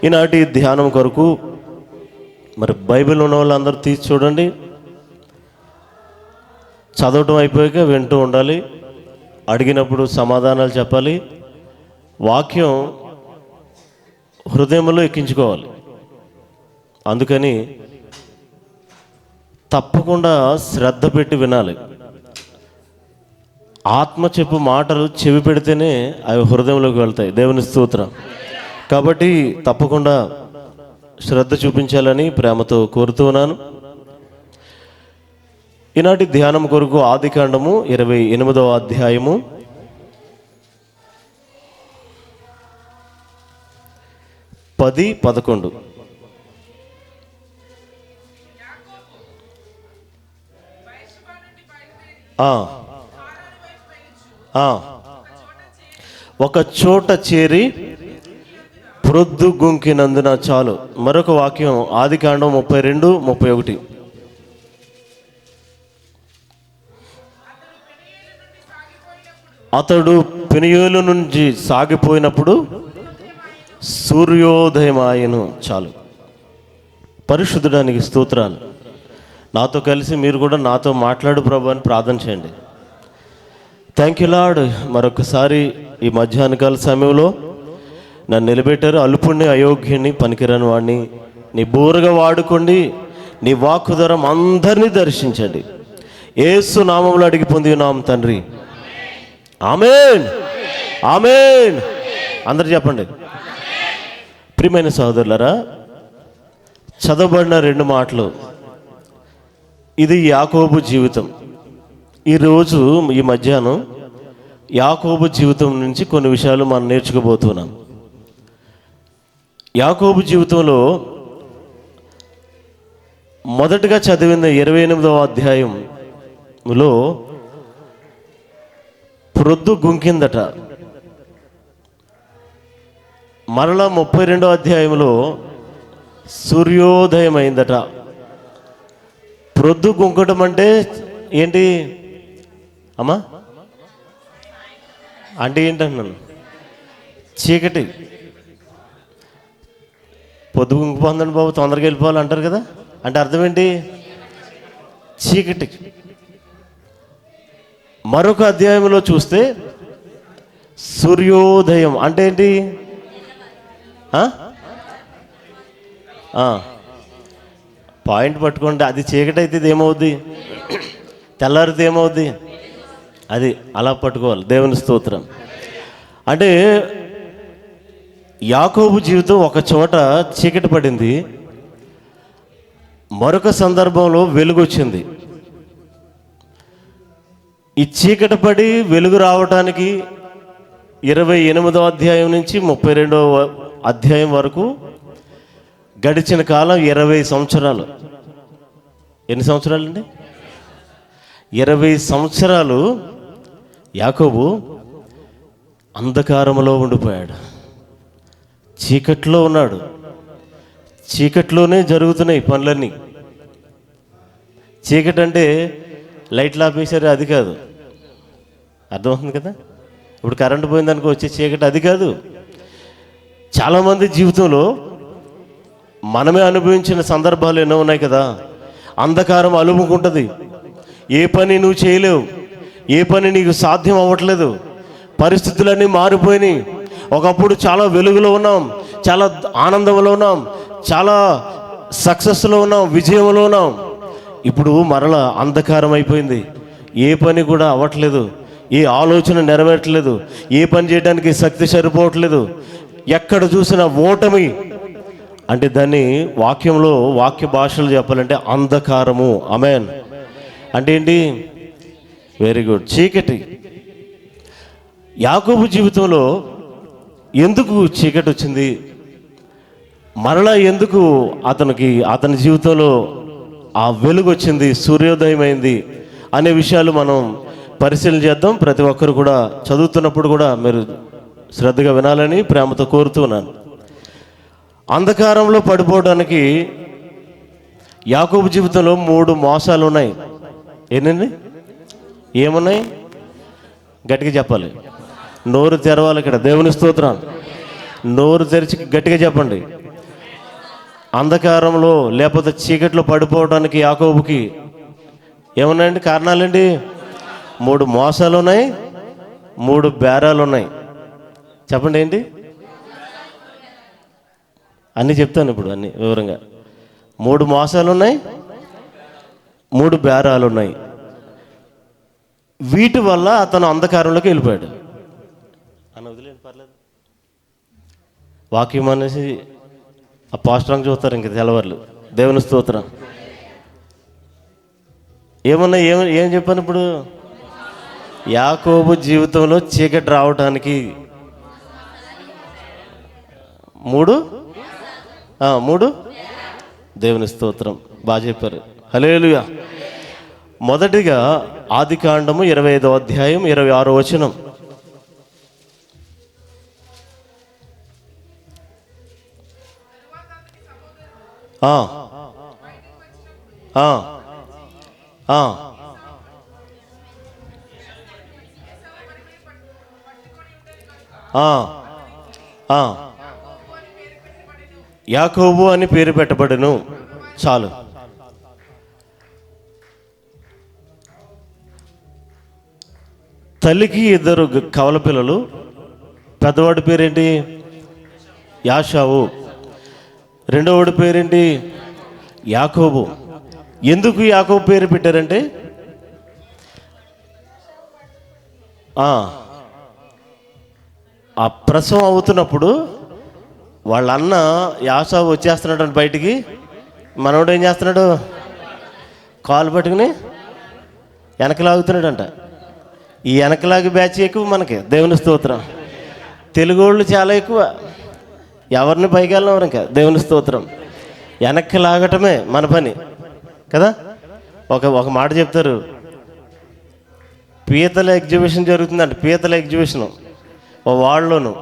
ఈనాటి ధ్యానం కొరకు మరి బైబిల్ ఉన్న వాళ్ళందరూ తీసి చూడండి. చదవటం అయిపోయాక వింటూ ఉండాలి, అడిగినప్పుడు సమాధానాలు చెప్పాలి, వాక్యం హృదయంలో ఎక్కించుకోవాలి. అందుకని తప్పకుండా శ్రద్ధ పెట్టి వినాలి. ఆత్మ చెప్పు మాటలు చెవి పెడితేనే అవి హృదయంలోకి వెళ్తాయి. దేవుని స్తోత్రం. కాబట్టి తప్పకుండా శ్రద్ధ చూపించాలని ప్రేమతో కోరుతూ ఉన్నాను. ఈనాటి ధ్యానం కొరకు ఆదికాండము 28వ అధ్యాయము 10, 11. ఒక చోట చేరి ప్రొద్దు గుంకినందున చాలు. మరొక వాక్యం ఆదికాండం 32, 31. అతడు పెనియేలు నుంచి సాగిపోయినప్పుడు సూర్యోదయమాయను. చాలు. పరిశుద్ధుడానికి స్తోత్రాలు. నాతో కలిసి మీరు కూడా నాతో మాట్లాడు ప్రభు అని ప్రార్థన చేయండి. Thank you lord. మరొకసారి ఈ మధ్యాహ్నకాల సమయంలో నన్ను నిలబెట్టారు. అల్పుణ్ణి, అయోగ్యుని, పనికిరాని వాడిని నీ బోరుగా వాడుకోండి. నీ వాక్కు ద్వారా అందరినీ దర్శించండి. యేసు నామములో అడిగి పొంది ఉన్నాం తండ్రి. ఆమేన్, ఆమేన్. అందరు చెప్పండి. ప్రియమైన సహోదరులారా, చదవబడిన 2 మాటలు. ఇది యాకోబు జీవితం. ఈరోజు ఈ మధ్యాహ్నం యాకోబు జీవితం నుంచి కొన్ని విషయాలు మనం నేర్చుకోబోతున్నాం. యాకోబు జీవితంలో మొదటగా చదివిన 28వ అధ్యాయంలో ప్రొద్దు గుంకిందట. మరలా 32వ అధ్యాయంలో సూర్యోదయం అయిందట. ప్రొద్దు గుంకటం అంటే ఏంటి అమ్మా? అంటే ఏంటన్నాను? చీకటి. పొద్దు గుంకిపోతుందండి బాబు, తొందరగా వెళ్ళిపోవాలి అంటారు కదా. అంటే అర్థం ఏంటి? చీకటి. మరొక అధ్యాయంలో చూస్తే సూర్యోదయం అంటే ఏంటి? పాయింట్ పట్టుకోండి. అది చీకటి అయితే ఇది ఏమవుద్ది? తెల్లారితే ఏమవుద్ది? అది అలా పట్టుకోవాలి. దేవుని స్తోత్రం. అంటే యాకోబు జీవితం ఒక చోట చీకటి పడింది, మరొక సందర్భంలో వెలుగు వచ్చింది. ఈ చీకటి పడి వెలుగు రావటానికి 28వ అధ్యాయం నుంచి 32వ అధ్యాయం వరకు గడిచిన కాలం 20 సంవత్సరాలు. ఎన్ని సంవత్సరాలండి? 20 సంవత్సరాలు యాకోబు అంధకారంలో ఉండిపోయాడు. చీకట్లో ఉన్నాడు. చీకట్లోనే జరుగుతున్నాయి పనులన్నీ. చీకటి అంటే లైట్లు ఆపేశారు అది కాదు. అర్థమవుతుంది కదా. ఇప్పుడు కరెంటు పోయిందనుకో వచ్చే చీకటి అది కాదు. చాలామంది జీవితంలో మనమే అనుభవించిన సందర్భాలు ఎన్నో ఉన్నాయి కదా. అంధకారం అలుముకుంటుంది. ఏ పని నువ్వు చేయలేవు, ఏ పని నీకు సాధ్యం అవ్వట్లేదు. పరిస్థితులన్నీ మారిపోయినాయి. ఒకప్పుడు చాలా వెలుగులో ఉన్నాం, చాలా ఆనందంలో ఉన్నాం, చాలా సక్సెస్లో ఉన్నాం, విజయంలో ఉన్నాం. ఇప్పుడు మరలా అంధకారం అయిపోయింది. ఏ పని కూడా అవ్వట్లేదు, ఏ ఆలోచన నెరవేరట్లేదు, ఏ పని చేయడానికి శక్తి సరిపోవట్లేదు. ఎక్కడ చూసినా ఓటమి. అంటే దాన్ని వాక్యంలో వాక్య భాషలు చెప్పాలంటే అంధకారము. ఆమేన్. అంటే ఏంటి? వెరీ గుడ్, చీకటి. యాకోబు జీవితంలో ఎందుకు చీకటి వచ్చింది, మరలా ఎందుకు అతని జీవితంలో ఆ వెలుగు వచ్చింది, సూర్యోదయం అయింది అనే విషయాలు మనం పరిశీలన చేద్దాం. ప్రతి ఒక్కరు కూడా చదువుతున్నప్పుడు కూడా మీరు శ్రద్ధగా వినాలని ప్రేమతో కోరుతున్నాను. అంధకారంలో పడిపోవడానికి యాకోబు జీవితంలో 3 మోసాలు ఉన్నాయి. ఏంటండి? ఏమున్నాయి? గట్టిగా చెప్పాలి. నోరు తెరవాలి ఇక్కడ. దేవుని స్తోత్రం. నోరు తెరిచి గట్టిగా చెప్పండి. అంధకారంలో లేకపోతే చీకట్లో పడిపోవడానికి యాకోబుకి ఏమున్నాయండి కారణాలండి? 3 మోసాలు ఉన్నాయి, 3 బేరాలు ఉన్నాయి. చెప్పండి ఏంటి? అన్నీ చెప్తాను ఇప్పుడు, అన్ని వివరంగా. 3 మోసాలు ఉన్నాయి, 3 బేరాలు ఉన్నాయి. వీటి వల్ల అతను అంధకారంలోకి వెళ్ళిపోయాడు. అని వదిలేండి, పర్లేదు. వాక్యం అనేసి ఆ పాస్టర్ని చూస్తారు ఇంక తెల్లవారులు. దేవుని స్తోత్రం. ఏమన్నా ఏం చెప్పాను ఇప్పుడు? యాకోబు జీవితంలో చీకటి రావడానికి 3 దేవుని స్తోత్రం. బాగా చెప్పారు. హల్లెలూయా. మొదటిగా ఆదికాండము 25వ అధ్యాయం 26వ వచనం. యాకోబు అని పేరు పెట్టబడెను. చాలు. తల్లికి 2 కవల పిల్లలు. పెద్దవాడి పేరేంటి? యాషావు. రెండోవాడి పేరేంటి? యాకోబు. ఎందుకు యాకోబు పేరు పెట్టారంటే ఆ ప్రసవం అవుతున్నప్పుడు వాళ్ళ అన్న యాసావు వచ్చేస్తున్నాడు అని బయటికి. మనోడు ఏం చేస్తున్నాడు? కాలు పట్టుకుని వెనకలాగుతున్నాడంట. ఈ వెనకలాగి బ్యాచ్ ఎక్కువ మనకి. దేవుని స్తోత్రం. తెలుగు వాళ్ళు చాలా ఎక్కువ. ఎవరిని పైకి వెళ్ళినవారు ఇంకా. దేవుని స్తోత్రం. వెనక్కి లాగటమే మన పని కదా. ఒక మాట చెప్తారు, పీతల ఎగ్జిబిషన్ జరుగుతుందంట. పీతల ఎగ్జిబిషను వాళ్ళలోను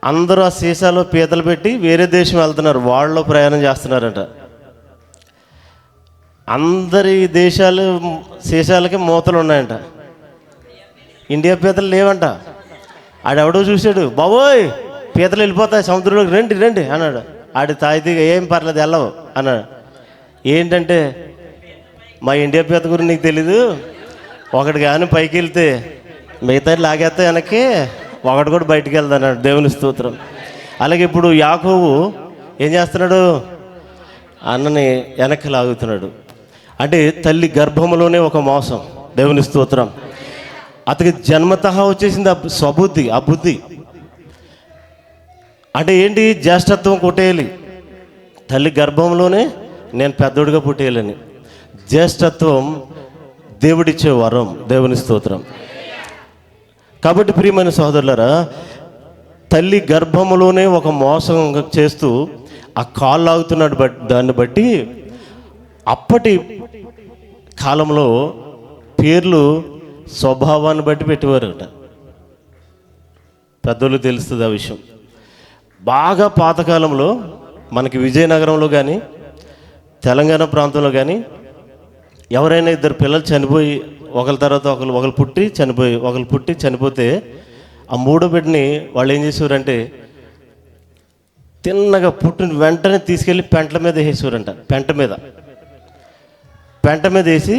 అందరూ ఆ సీసాలో పీతలు పెట్టి వేరే దేశం వెళ్తున్నారు, వాళ్ళలో ప్రయాణం చేస్తున్నారంట. అందరి దేశాలు సీసాలకి మూతలు ఉన్నాయంట, ఇండియా పీతలు లేవంట. ఆడెవడో చూశాడు, బాబోయ్ పీతలు వెళ్ళిపోతాయి సముద్రంలోకి, రండి రండి అన్నాడు. ఆడి తాగితే ఏం పర్లేదు వెళ్ళవు అన్నాడు. ఏంటంటే మా ఇండియా పీత గురించి నీకు తెలీదు, ఒకటి కానీ పైకి వెళ్తే మిగతా లాగేస్తే వెనక్కి, ఒకటి కూడా బయటికి వెళ్తాడు. దేవుని స్తోత్రం. అలాగే ఇప్పుడు యాకోబు ఏం చేస్తున్నాడు? అన్నని వెనక్కి లాగుతున్నాడు. అంటే తల్లి గర్భంలోనే ఒక మోసం. దేవుని స్తోత్రం. అతనికి జన్మతహా వచ్చేసింది స్వబుద్ధి, ఆ బుద్ధి. అంటే ఏంటి? జ్యేష్ఠత్వం కొట్టేయాలి. తల్లి గర్భంలోనే నేను పెద్దోడిగా పుట్టేయాలని. జ్యేష్ఠత్వం దేవుడిచ్చే వరం. దేవుని స్తోత్రం. కాబట్టి ప్రియమైన సహోదరులారా, తల్లి గర్భములోనే ఒక మోసం చేస్తూ ఆ కాళ్ళు లాగుతున్నాడు. దాన్ని బట్టి అప్పటి కాలంలో పేర్లు స్వభావాన్ని బట్టి పెట్టేవారట. పెద్దోళ్ళు తెలుస్తుంది ఆ విషయం. బాగా పాతకాలంలో మనకి విజయనగరంలో కానీ తెలంగాణ ప్రాంతంలో కానీ ఎవరైనా 2 పిల్లలు చనిపోయి ఒకరి తర్వాత ఒకరు పుట్టి చనిపోతే ఆ 3వ బిడ్డని వాళ్ళు ఏం చేసేవారంటే తిన్నగా పుట్టిన వెంటనే తీసుకెళ్ళి పెంటల మీద వేసేవారంట. పెంట మీద వేసి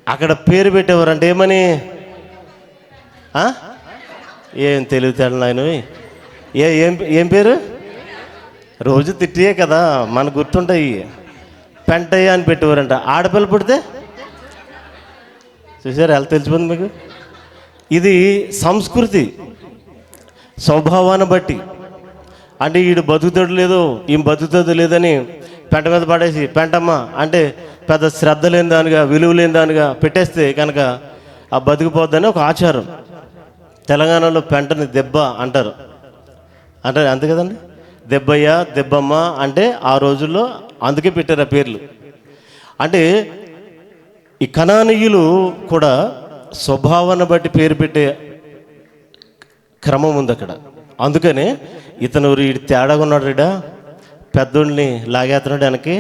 అక్కడ పేరు పెట్టేవారంట. ఏమని? ఏం తెలివితేటలు నాయన. ఏం పేరు? రోజు తిట్టియే కదా మనకు గుర్తుంటాయి. పెంటయ్య అని పెట్టేవారంట. ఆడపిల్ల పుడితే చూసారు, ఎలా తెలిసిపోయింది మీకు? ఇది సంస్కృతి, స్వభావాన్ని బట్టి. అంటే వీడు బతుకుతాడు లేదో, ఈమె బతుకుతుంది లేదని పెంట మీద పడేసి పెంటమ్మ అంటే పెద్ద శ్రద్ధ లేని దానిగా, విలువ లేని దానిగా పెట్టేస్తే కనుక ఆ బతికిపోద్దని ఒక ఆచారం. తెలంగాణలో పెంటని దెబ్బ అంటారు. అంతే కదండి. దెబ్బయ్య, దెబ్బమ్మ అంటే ఆ రోజుల్లో అందుకే పెట్టారు ఆ పేర్లు. అంటే ఈ కనానీయులు కూడా స్వభావాన్ని బట్టి పేరు పెట్టే క్రమం ఉంది అక్కడ. అందుకనే ఇతను వీడు తేడాగా ఉన్నాడు, రీడా పెద్దోడిని లాగేస్తున్నాడు వెనక్కి,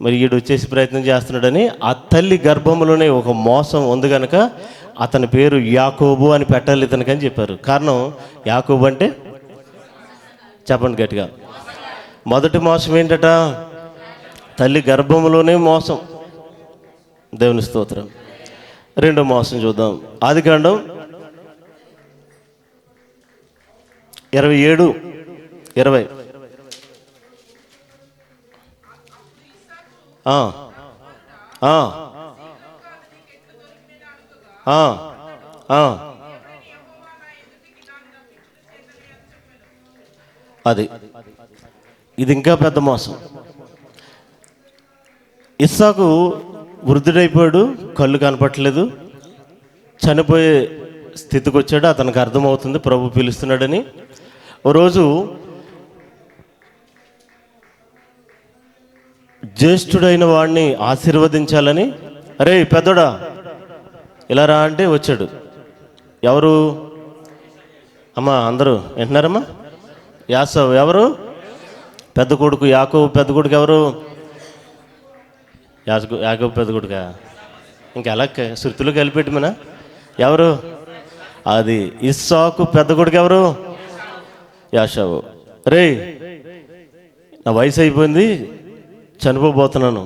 మరి వీడు వచ్చేసి ప్రయత్నం చేస్తున్నాడని ఆ తల్లి గర్భంలోనే ఒక మోసం ఉంది కనుక అతని పేరు యాకోబు అని పెట్టాలి ఇతనికని చెప్పారు. కారణం యాకోబు అంటే చెప్పండి గట్టిగా, మొదటి మోసం ఏంటట? తల్లి గర్భంలోనే మోసం. దేవుని స్తోత్రం. రెండో మోసం చూద్దాం. ఆదికాండం 27:20. అది ఇది ఇంకా పెద్ద మోసం. ఇస్సాకు వృద్ధుడైపోయాడు, కళ్ళు కనపట్లేదు, చనిపోయే స్థితికి వచ్చాడు. అతనికి అర్థమవుతుంది ప్రభు పిలుస్తున్నాడని. ఓ రోజు జ్యేష్ఠుడైన వాడిని ఆశీర్వదించాలని, అరే పెద్దోడా ఇలా రా అంటే వచ్చాడు. ఎవరు అమ్మా? అందరూ వింటున్నారమ్మా? యాసవ్ ఎవరు? పెద్ద కొడుకు యాకోబు. పెద్ద కొడుకు ఎవరు? యాకోబు పెద్ద కొడుకా? ఇంకెలా శృతులు కలిపెట్టి మన ఎవరు? అది ఇస్సాకు పెద్ద కొడుకు ఎవరు? యాషావు. రే నా వయసు అయిపోయింది, చనిపోబోతున్నాను,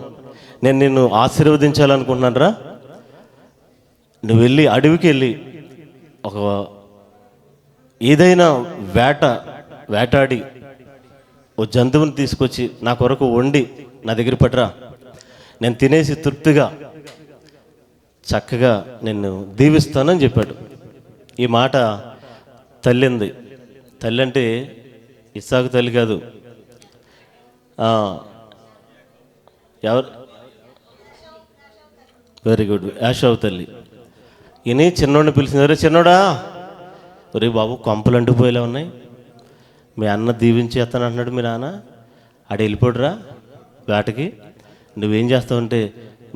నేను నిన్ను ఆశీర్వదించాలనుకుంటున్నాను రా. నువ్వు వెళ్ళి అడవికి వెళ్ళి ఒక ఏదైనా వేటాడి ఓ జంతువుని తీసుకొచ్చి నా కొరకు వండి నా దగ్గర పట్టరా, నేను తినేసి తృప్తిగా చక్కగా నిన్ను దీవిస్తానని చెప్పాడు. ఈ మాట తల్లింది. తల్లి అంటే ఇస్సాకు తల్లి కాదు, ఎవరు? వెరీ గుడ్, యాషావు తల్లి. ఈయన చిన్నోడిని పిలిచింది. చిన్నోడా, ఒరే బాబు కొంపలు అంటుపోయేలా ఉన్నాయి, మీ అన్న దీవించేస్తాను అంటున్నాడు మీ నాన్న, ఆడ వెళ్ళిపోడురా వేటకి. నువ్వేం చేస్తావంటే,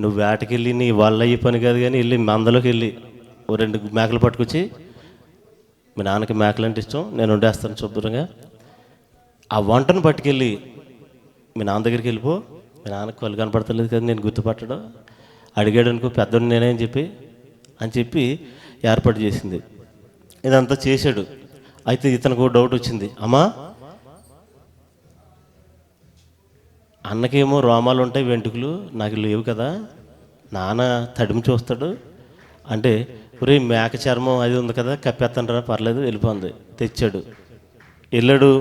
నువ్వు వేటకి వెళ్ళి నీ వాళ్ళ అయ్యే పని కాదు కానీ వెళ్ళి మందలోకి వెళ్ళి ఓ 2 మేకలు పట్టుకొచ్చి, మీ నాన్నకి మేకలు అంటే ఇష్టం, నేను వండేస్తాను శుభ్రంగా, ఆ వంటను పట్టుకెళ్ళి మీ నాన్న దగ్గరికి వెళ్ళిపో. మీ నాన్నకు కళ్ళు కనపడతలేదు కదా, నేను గుర్తుపట్టడం, అడిగాడు అనుకో పెద్దోడు నేనే అని చెప్పి ఏర్పాటు చేసింది. ఇదంతా చేశాడు. అయితే ఇతనికి డౌట్ వచ్చింది. అమ్మా, అన్నకేమో రోమాలు ఉంటాయి, వెంట్రుకలు నాకు లేవు కదా, నాన్న తడిమి చూస్తాడు అంటే, ఒరే మేక చర్మం అది ఉంది కదా, కప్పేస్తాను రా, పర్లేదు వెళ్ళిపోంది. తెచ్చాడు, వెళ్ళాడు,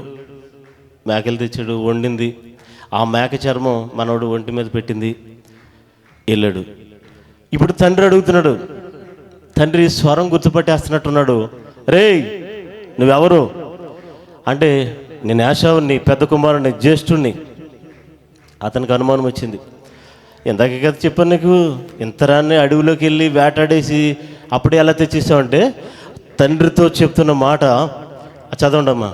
మేకలు తెచ్చాడు, వండింది. ఆ మేక చర్మం మనోడు ఒంటి మీద పెట్టింది, వెళ్ళాడు. ఇప్పుడు తండ్రి అడుగుతున్నాడు. తండ్రి స్వరం గుర్తుపట్టేస్తున్నట్టున్నాడు. రేయ్ నువ్వెవరు అంటే, నేను యాషావుని, పెద్ద కుమారుని, జ్యేష్ఠుణ్ణి. అతనికి అనుమానం వచ్చింది. ఇందాక కదా చెప్పాను నీకు, ఇంతరాన్ని అడవిలోకి వెళ్ళి వేటాడేసి అప్పుడే ఎలా తెచ్చేసావంటే, తండ్రితో చెప్తున్న మాట చదవండి అమ్మా.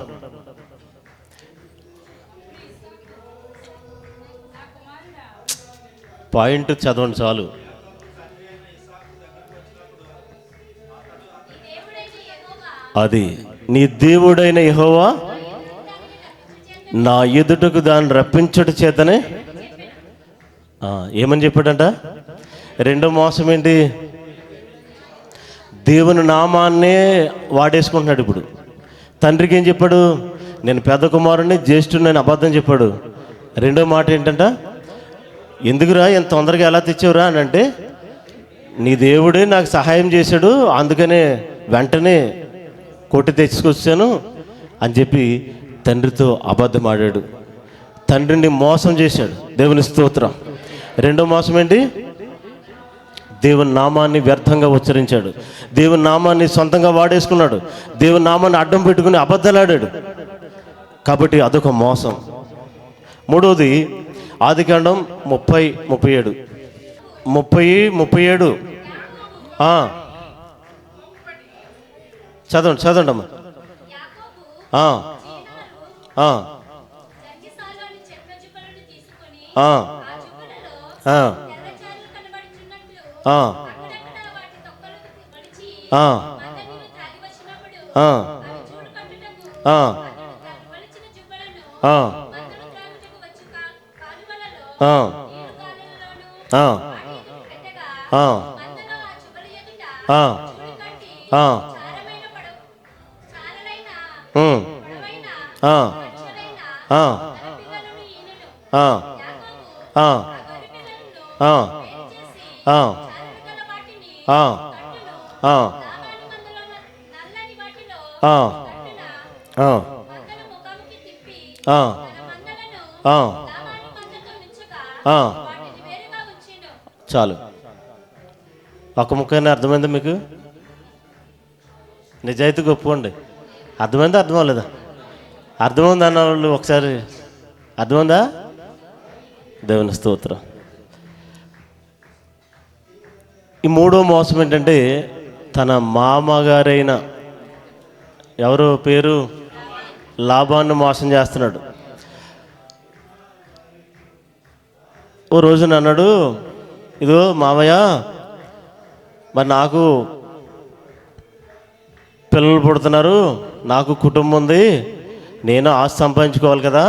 పాయింట్ చదవండి చాలు. అది నీ దేవుడైన యెహోవా నా ఎదుటకు దాన్ని రప్పించట చేతనే ఏమని చెప్పాడంట? రెండో మోసం ఏంటి? దేవుని నామాన్నే వాడేసుకుంటున్నాడు. ఇప్పుడు తండ్రికి ఏం చెప్పాడు? నేను పెద్ద కుమారుని, జ్యేష్ఠుని అని అబద్ధం చెప్పాడు. రెండో మాట ఏంటంట? ఎందుకురా ఎంత తొందరగా ఎలా తెచ్చావురా అని అంటే, నీ దేవుడే నాకు సహాయం చేశాడు, అందుకనే వెంటనే కొట్టి తెచ్చుకొచ్చాను అని చెప్పి తండ్రితో అబద్ధం ఆడాడు. తండ్రిని మోసం చేశాడు. దేవుని స్తోత్రం. రెండో మోసం ఏంటి? దేవుని నామాన్ని వ్యర్థంగా ఉచ్చరించాడు. దేవుని నామాన్ని సొంతంగా వాడేసుకున్నాడు. దేవుని నామాన్ని అడ్డం పెట్టుకుని అబద్ధాలు ఆడాడు. కాబట్టి అదొక మోసం. మూడవది ఆదికాండం 30:37. 30:37 చదవండి అమ్మా. ఆ, ఆ, ఆ, ఆ, ఆ, ఆ, ఆ, ఆ, ఆ, ఆ, ఆ. చాలు. ఒక ముక్కైనా అర్థమైందా మీకు? నిజాయితీగా ఒప్పుకోండి. అర్థమైందా అర్థం అవ్వలేదా? అర్థమైంది అన్న వాళ్ళు ఒకసారి అర్థమైందా? దేవుని స్తోత్రం. ఈ మూడో మోసం ఏంటంటే తన మామగారైన ఎవరు పేరు లాబాన్ని మోసం చేస్తున్నాడు. ఓ రోజున అన్నాడు, ఇదో మామయ్య, మరి నాకు పిల్లలు పుడుతున్నారు, నాకు కుటుంబం ఉంది, నేను ఆస్తి సంపాదించుకోవాలి కదా,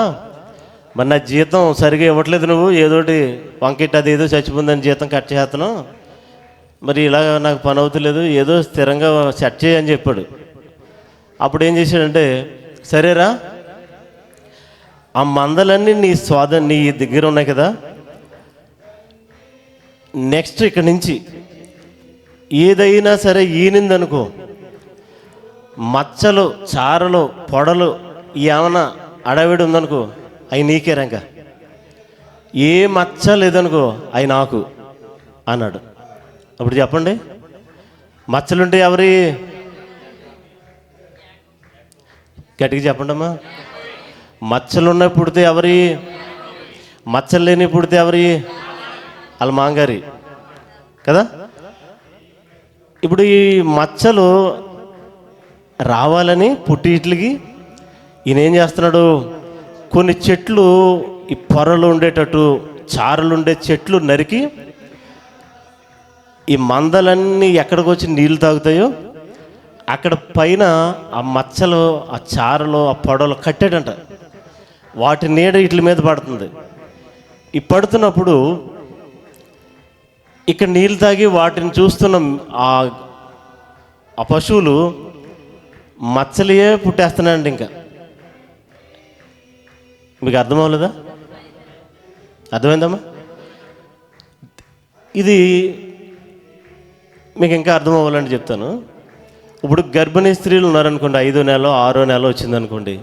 మరి నా జీతం సరిగా ఇవ్వట్లేదు, నువ్వు ఏదోటి వంకిట్ అది ఏదో చచ్చిపోయిందని జీతం కట్ చేస్తున్నావు, మరి ఇలా నాకు పని అవుతలేదు, ఏదో స్థిరంగా సెట్ చేయని చెప్పాడు. అప్పుడు ఏం చేశాడంటే, సరేరా, ఆ మందలన్నీ నీ దగ్గర ఉన్నాయి కదా, నెక్స్ట్ ఇక్కడి నుంచి ఏదైనా సరే ఈనిందనుకో, మచ్చలు, చారలు, పొడలు ఏమన్నా అడవిడి ఉందనుకో, అవి నీకేరా, ఇంకా ఏ మచ్చ లేదనుకో అవి నాకు అన్నాడు. అప్పుడు చెప్పండి, మచ్చలుంటే ఎవరి? గట్టిగా చెప్పండి అమ్మా. మచ్చలున్న పుడితే ఎవరి? మచ్చలు లేని పుడితే ఎవరి? వాళ్ళ మాంగారి కదా. ఇప్పుడు ఈ మచ్చలు రావాలని పుట్టిట్లకి ఈయన ఏం చేస్తున్నాడు, కొన్ని చెట్లు, ఈ పొరలు ఉండేటట్టు చారలు ఉండే చెట్లు నరికి ఈ మందలన్నీ ఎక్కడికి వచ్చి నీళ్ళు తాగుతాయో అక్కడ పైన ఆ మచ్చలు, ఆ చారలు, ఆ పొడలు కట్టాడంట. వాటి నీడ వీటి మీద పడుతుంది. ఈ పడుతున్నప్పుడు ఇక్కడ నీళ్ళు తాగి వాటిని చూస్తున్న ఆ పశువులు మచ్చలే పుట్టేస్తున్నాయండి. ఇంకా మీకు అర్థం అవ్వలేదా? అర్థమైందమ్మా? ఇది మీకు ఇంకా అర్థం అవ్వాలని చెప్తాను. ఇప్పుడు గర్భిణీ స్త్రీలు ఉన్నారనుకోండి, 5వ నెల 6వ నెల వచ్చిందనుకోండి,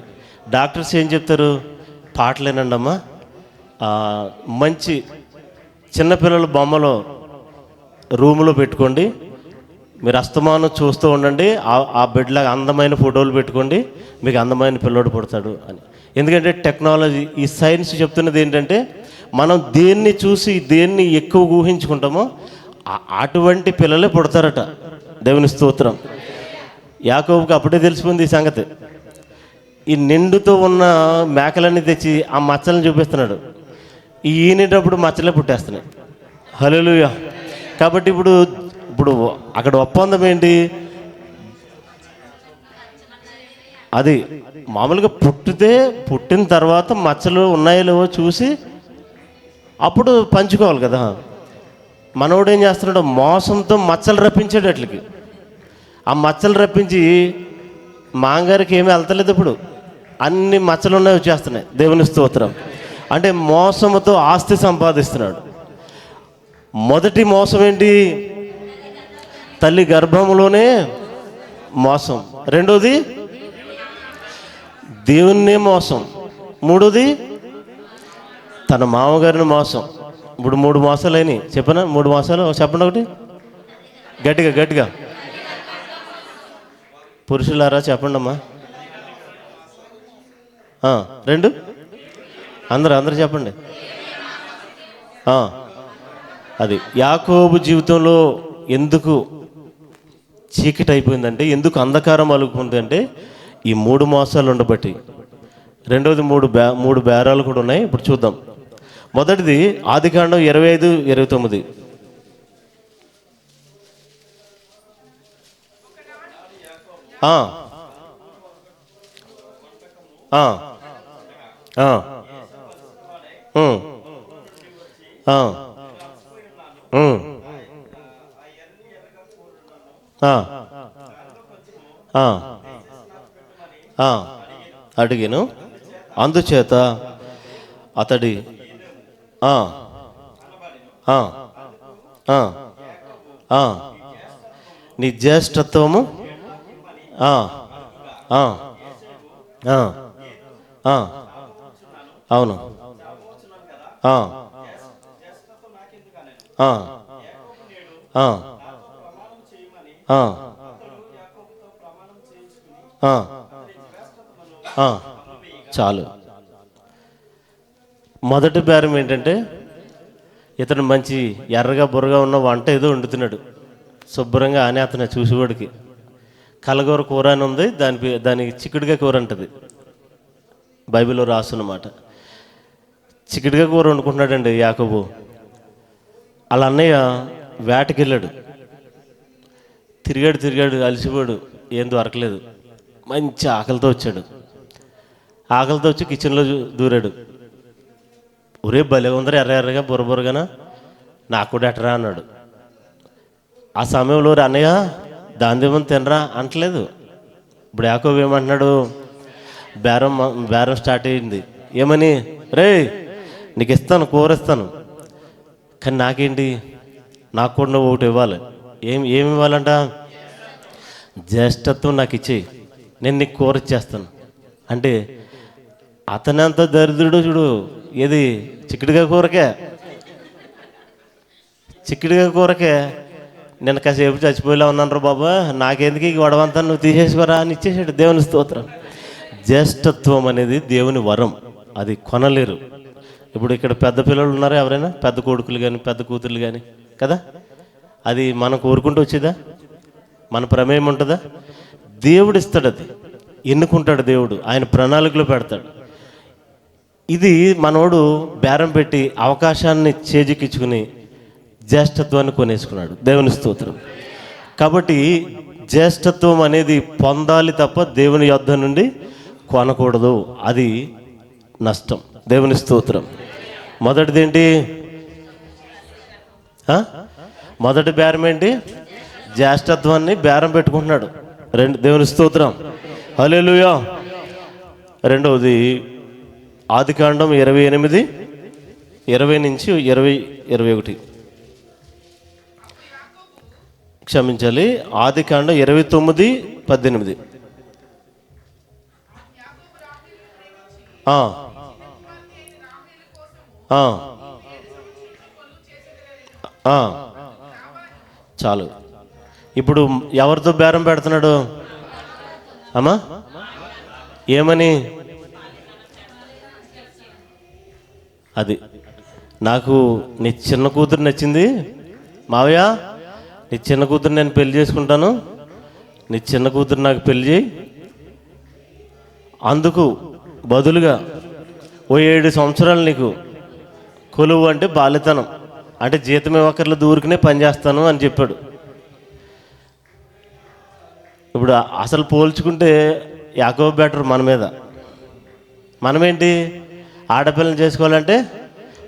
డాక్టర్స్ ఏం చెప్తారు? పాటలేనండి అమ్మా, మంచి చిన్నపిల్లల బొమ్మలు రూములో పెట్టుకోండి, మీరు అస్తమానం చూస్తూ ఉండండి, ఆ బిడ్డలాగా అందమైన ఫోటోలు పెట్టుకోండి, మీకు అందమైన పిల్లోడు పుడతాడు అని. ఎందుకంటే టెక్నాలజీ, ఈ సైన్స్ చెప్తున్నది ఏంటంటే, మనం దేన్ని చూసి దేన్ని ఎక్కువ ఊహించుకుంటామో అటువంటి పిల్లలే పుడతారట. దేవుని స్తోత్రం. యాకోబుకి అప్పుడే తెలిసిపోయింది ఈ సంగతి. ఈ నిండుతో ఉన్న మేకలన్నీ తెచ్చి ఆ మచ్చలను చూపిస్తున్నాడు. ఈ ఈనేటప్పుడు మచ్చలే పుట్టేస్తున్నాయి. హల్లెలూయా. కాబట్టి ఇప్పుడు అక్కడ ఒప్పందం ఏంటి? అది మామూలుగా పుట్టిన తర్వాత మచ్చలు ఉన్నాయో లేవో చూసి అప్పుడు పంచుకోవాలి కదా. మనోడు ఏం చేస్తున్నాడు? మోసంతో మచ్చలు రప్పించాడు అట్లకి. ఆ మచ్చలు రప్పించి మాంగారికి ఏమీ వెళ్తలేదు. ఇప్పుడు అన్ని మచ్చలు ఉన్నాయి, వచ్చేస్తున్నాయి. దేవుని స్తోత్రం. అంటే మోసముతో ఆస్తి సంపాదిస్తున్నాడు. మొదటి మోసం ఏంటి? తల్లి గర్భంలోనే మోసం. రెండోది దేవున్నే మోసం. మూడోది తన మామగారిని మోసం. ఇప్పుడు 3 మోసాలు అయినాయి. చెప్పనా? 3 మోసాలు చెప్పండి. ఒకటి గట్టిగా పురుషులారా చెప్పండి అమ్మా. 2 అందరూ చెప్పండి. అది యాకోబు జీవితంలో ఎందుకు చీకటి అయిపోయిందంటే, ఎందుకు అంధకారం అలుగుకుందంటే ఈ 3 మోసాలు ఉండబట్టి. రెండోది 3 బేరాలు కూడా ఉన్నాయి. ఇప్పుడు చూద్దాం. మొదటిది ఆదికాండం 25-29. అడిగాను, అందుచేత అతడి ఆ, ఆ, ఆ, ఆ. నీ జ్యేష్ఠత్వము, ఆ, ఆ, ఆ, ఆ, అవును, ఆ, ఆ, ఆ, ఆ, ఆ, ఆ. చాలు. మొదటి బేరం ఏంటంటే, ఇతను మంచి ఎర్రగా బుర్రగా ఉన్న వంట ఏదో వండుతున్నాడు శుభ్రంగా అని అతను చూసేవాడికి. కలగూర కూర అని ఉంది, దానికి చిక్కుడుగా కూర అంటది బైబిల్లో రాస్తున్నమాట. చిక్కుడుగా కూర వండుకుంటున్నాడండి యాకోబు. అలా అన్నయ్య వేటకి వెళ్ళాడు, తిరిగాడు తిరిగాడు అలసిపోయాడు, ఏం దొరకలేదు. మంచి ఆకలితో వచ్చాడు. ఆకలితో వచ్చి కిచెన్లో దూరాడు. ఒరే భలే ఉందరా ఎర్ర ఎర్రగా బుర్రబుర్రగానా, నాకు కూడా ఎట్టరా అన్నాడు. ఆ సమయంలో అన్నయ్య దాందేమని తినరా అంటలేదు. ఇప్పుడు యాకోబు ఏమంటున్నాడు, బేరం బేరం స్టార్ట్ అయ్యింది. ఏమని, రే నీకు ఇస్తాను, కూర ఇస్తాను, కానీ నాకేంటి, నాకు కూడా నువ్వు ఒకటి ఇవ్వాలి. ఏమి ఇవ్వాలంట, జ్యేష్ఠత్వం నాకు ఇచ్చేయి, నేను నీకు కూర ఇచ్చేస్తాను. అంటే అతను అంత దరిద్రుడు చూడు. ఏది, చిక్కుడుగా కూరకే నేను కాసేపు చచ్చిపోయేలా ఉన్నాను రా బాబా, నాకెందుకు ఈ గొడవంతా, నువ్వు తీసేసుకోరా అని ఇచ్చేసాడు. దేవుని స్తోత్రం. జ్యేష్ఠత్వం అనేది దేవుని వరం, అది కొనలేరు. ఇప్పుడు ఇక్కడ పెద్ద పిల్లలు ఉన్నారా ఎవరైనా, పెద్ద కొడుకులు కానీ పెద్ద కూతుర్లు కానీ కదా, అది మనం కోరుకుంటూ వచ్చేదా, మన ప్రమేయం ఉంటుందా? దేవుడు ఇస్తాడు, అది ఎన్నుకుంటాడు దేవుడు, ఆయన ప్రణాళికలో పెడతాడు. ఇది మనోడు బేరం పెట్టి అవకాశాన్ని చేజిక్కించుకుని జ్యేష్ఠత్వాన్ని కొనేసుకున్నాడు. దేవుని స్తోత్రం. కాబట్టి జ్యేష్ఠత్వం అనేది పొందాలి తప్ప దేవుని యొద్ద నుండి కొనకూడదు, అది నష్టం. దేవుని స్తోత్రం. మొదటిది ఏంటి, మొదటి బేరం ఏంటి, జ్యేష్ఠత్వాన్ని బేరం పెట్టుకుంటున్నాడు. దేవుని స్తోత్రం, హల్లెలూయా. రెండవది ఆదికాండం 28, 20 నుంచి 21. క్షమించాలి, ఆదికాండం 29, 18. చాలు. ఇప్పుడు ఎవరితో బేరం పెడుతున్నాడు అమ్మా, ఏమని, అది నాకు నీ చిన్న కూతురు నచ్చింది మావయ్య, నీ చిన్న కూతురు నేను పెళ్లి చేసుకుంటాను, నీ చిన్న కూతురు నాకు పెళ్లి చేయి, అందుకు బదులుగా ఓ 7 సంవత్సరాలు నీకు కొలువు, అంటే బాలితనం, అంటే జీతం ఇవ్వకర్లు దూరికినే పనిచేస్తాను అని చెప్పాడు. ఇప్పుడు అసలు పోల్చుకుంటే యాకోబు బెటర్ మన మీద. మనమేంటి, ఆడపిల్లని చేసుకోవాలంటే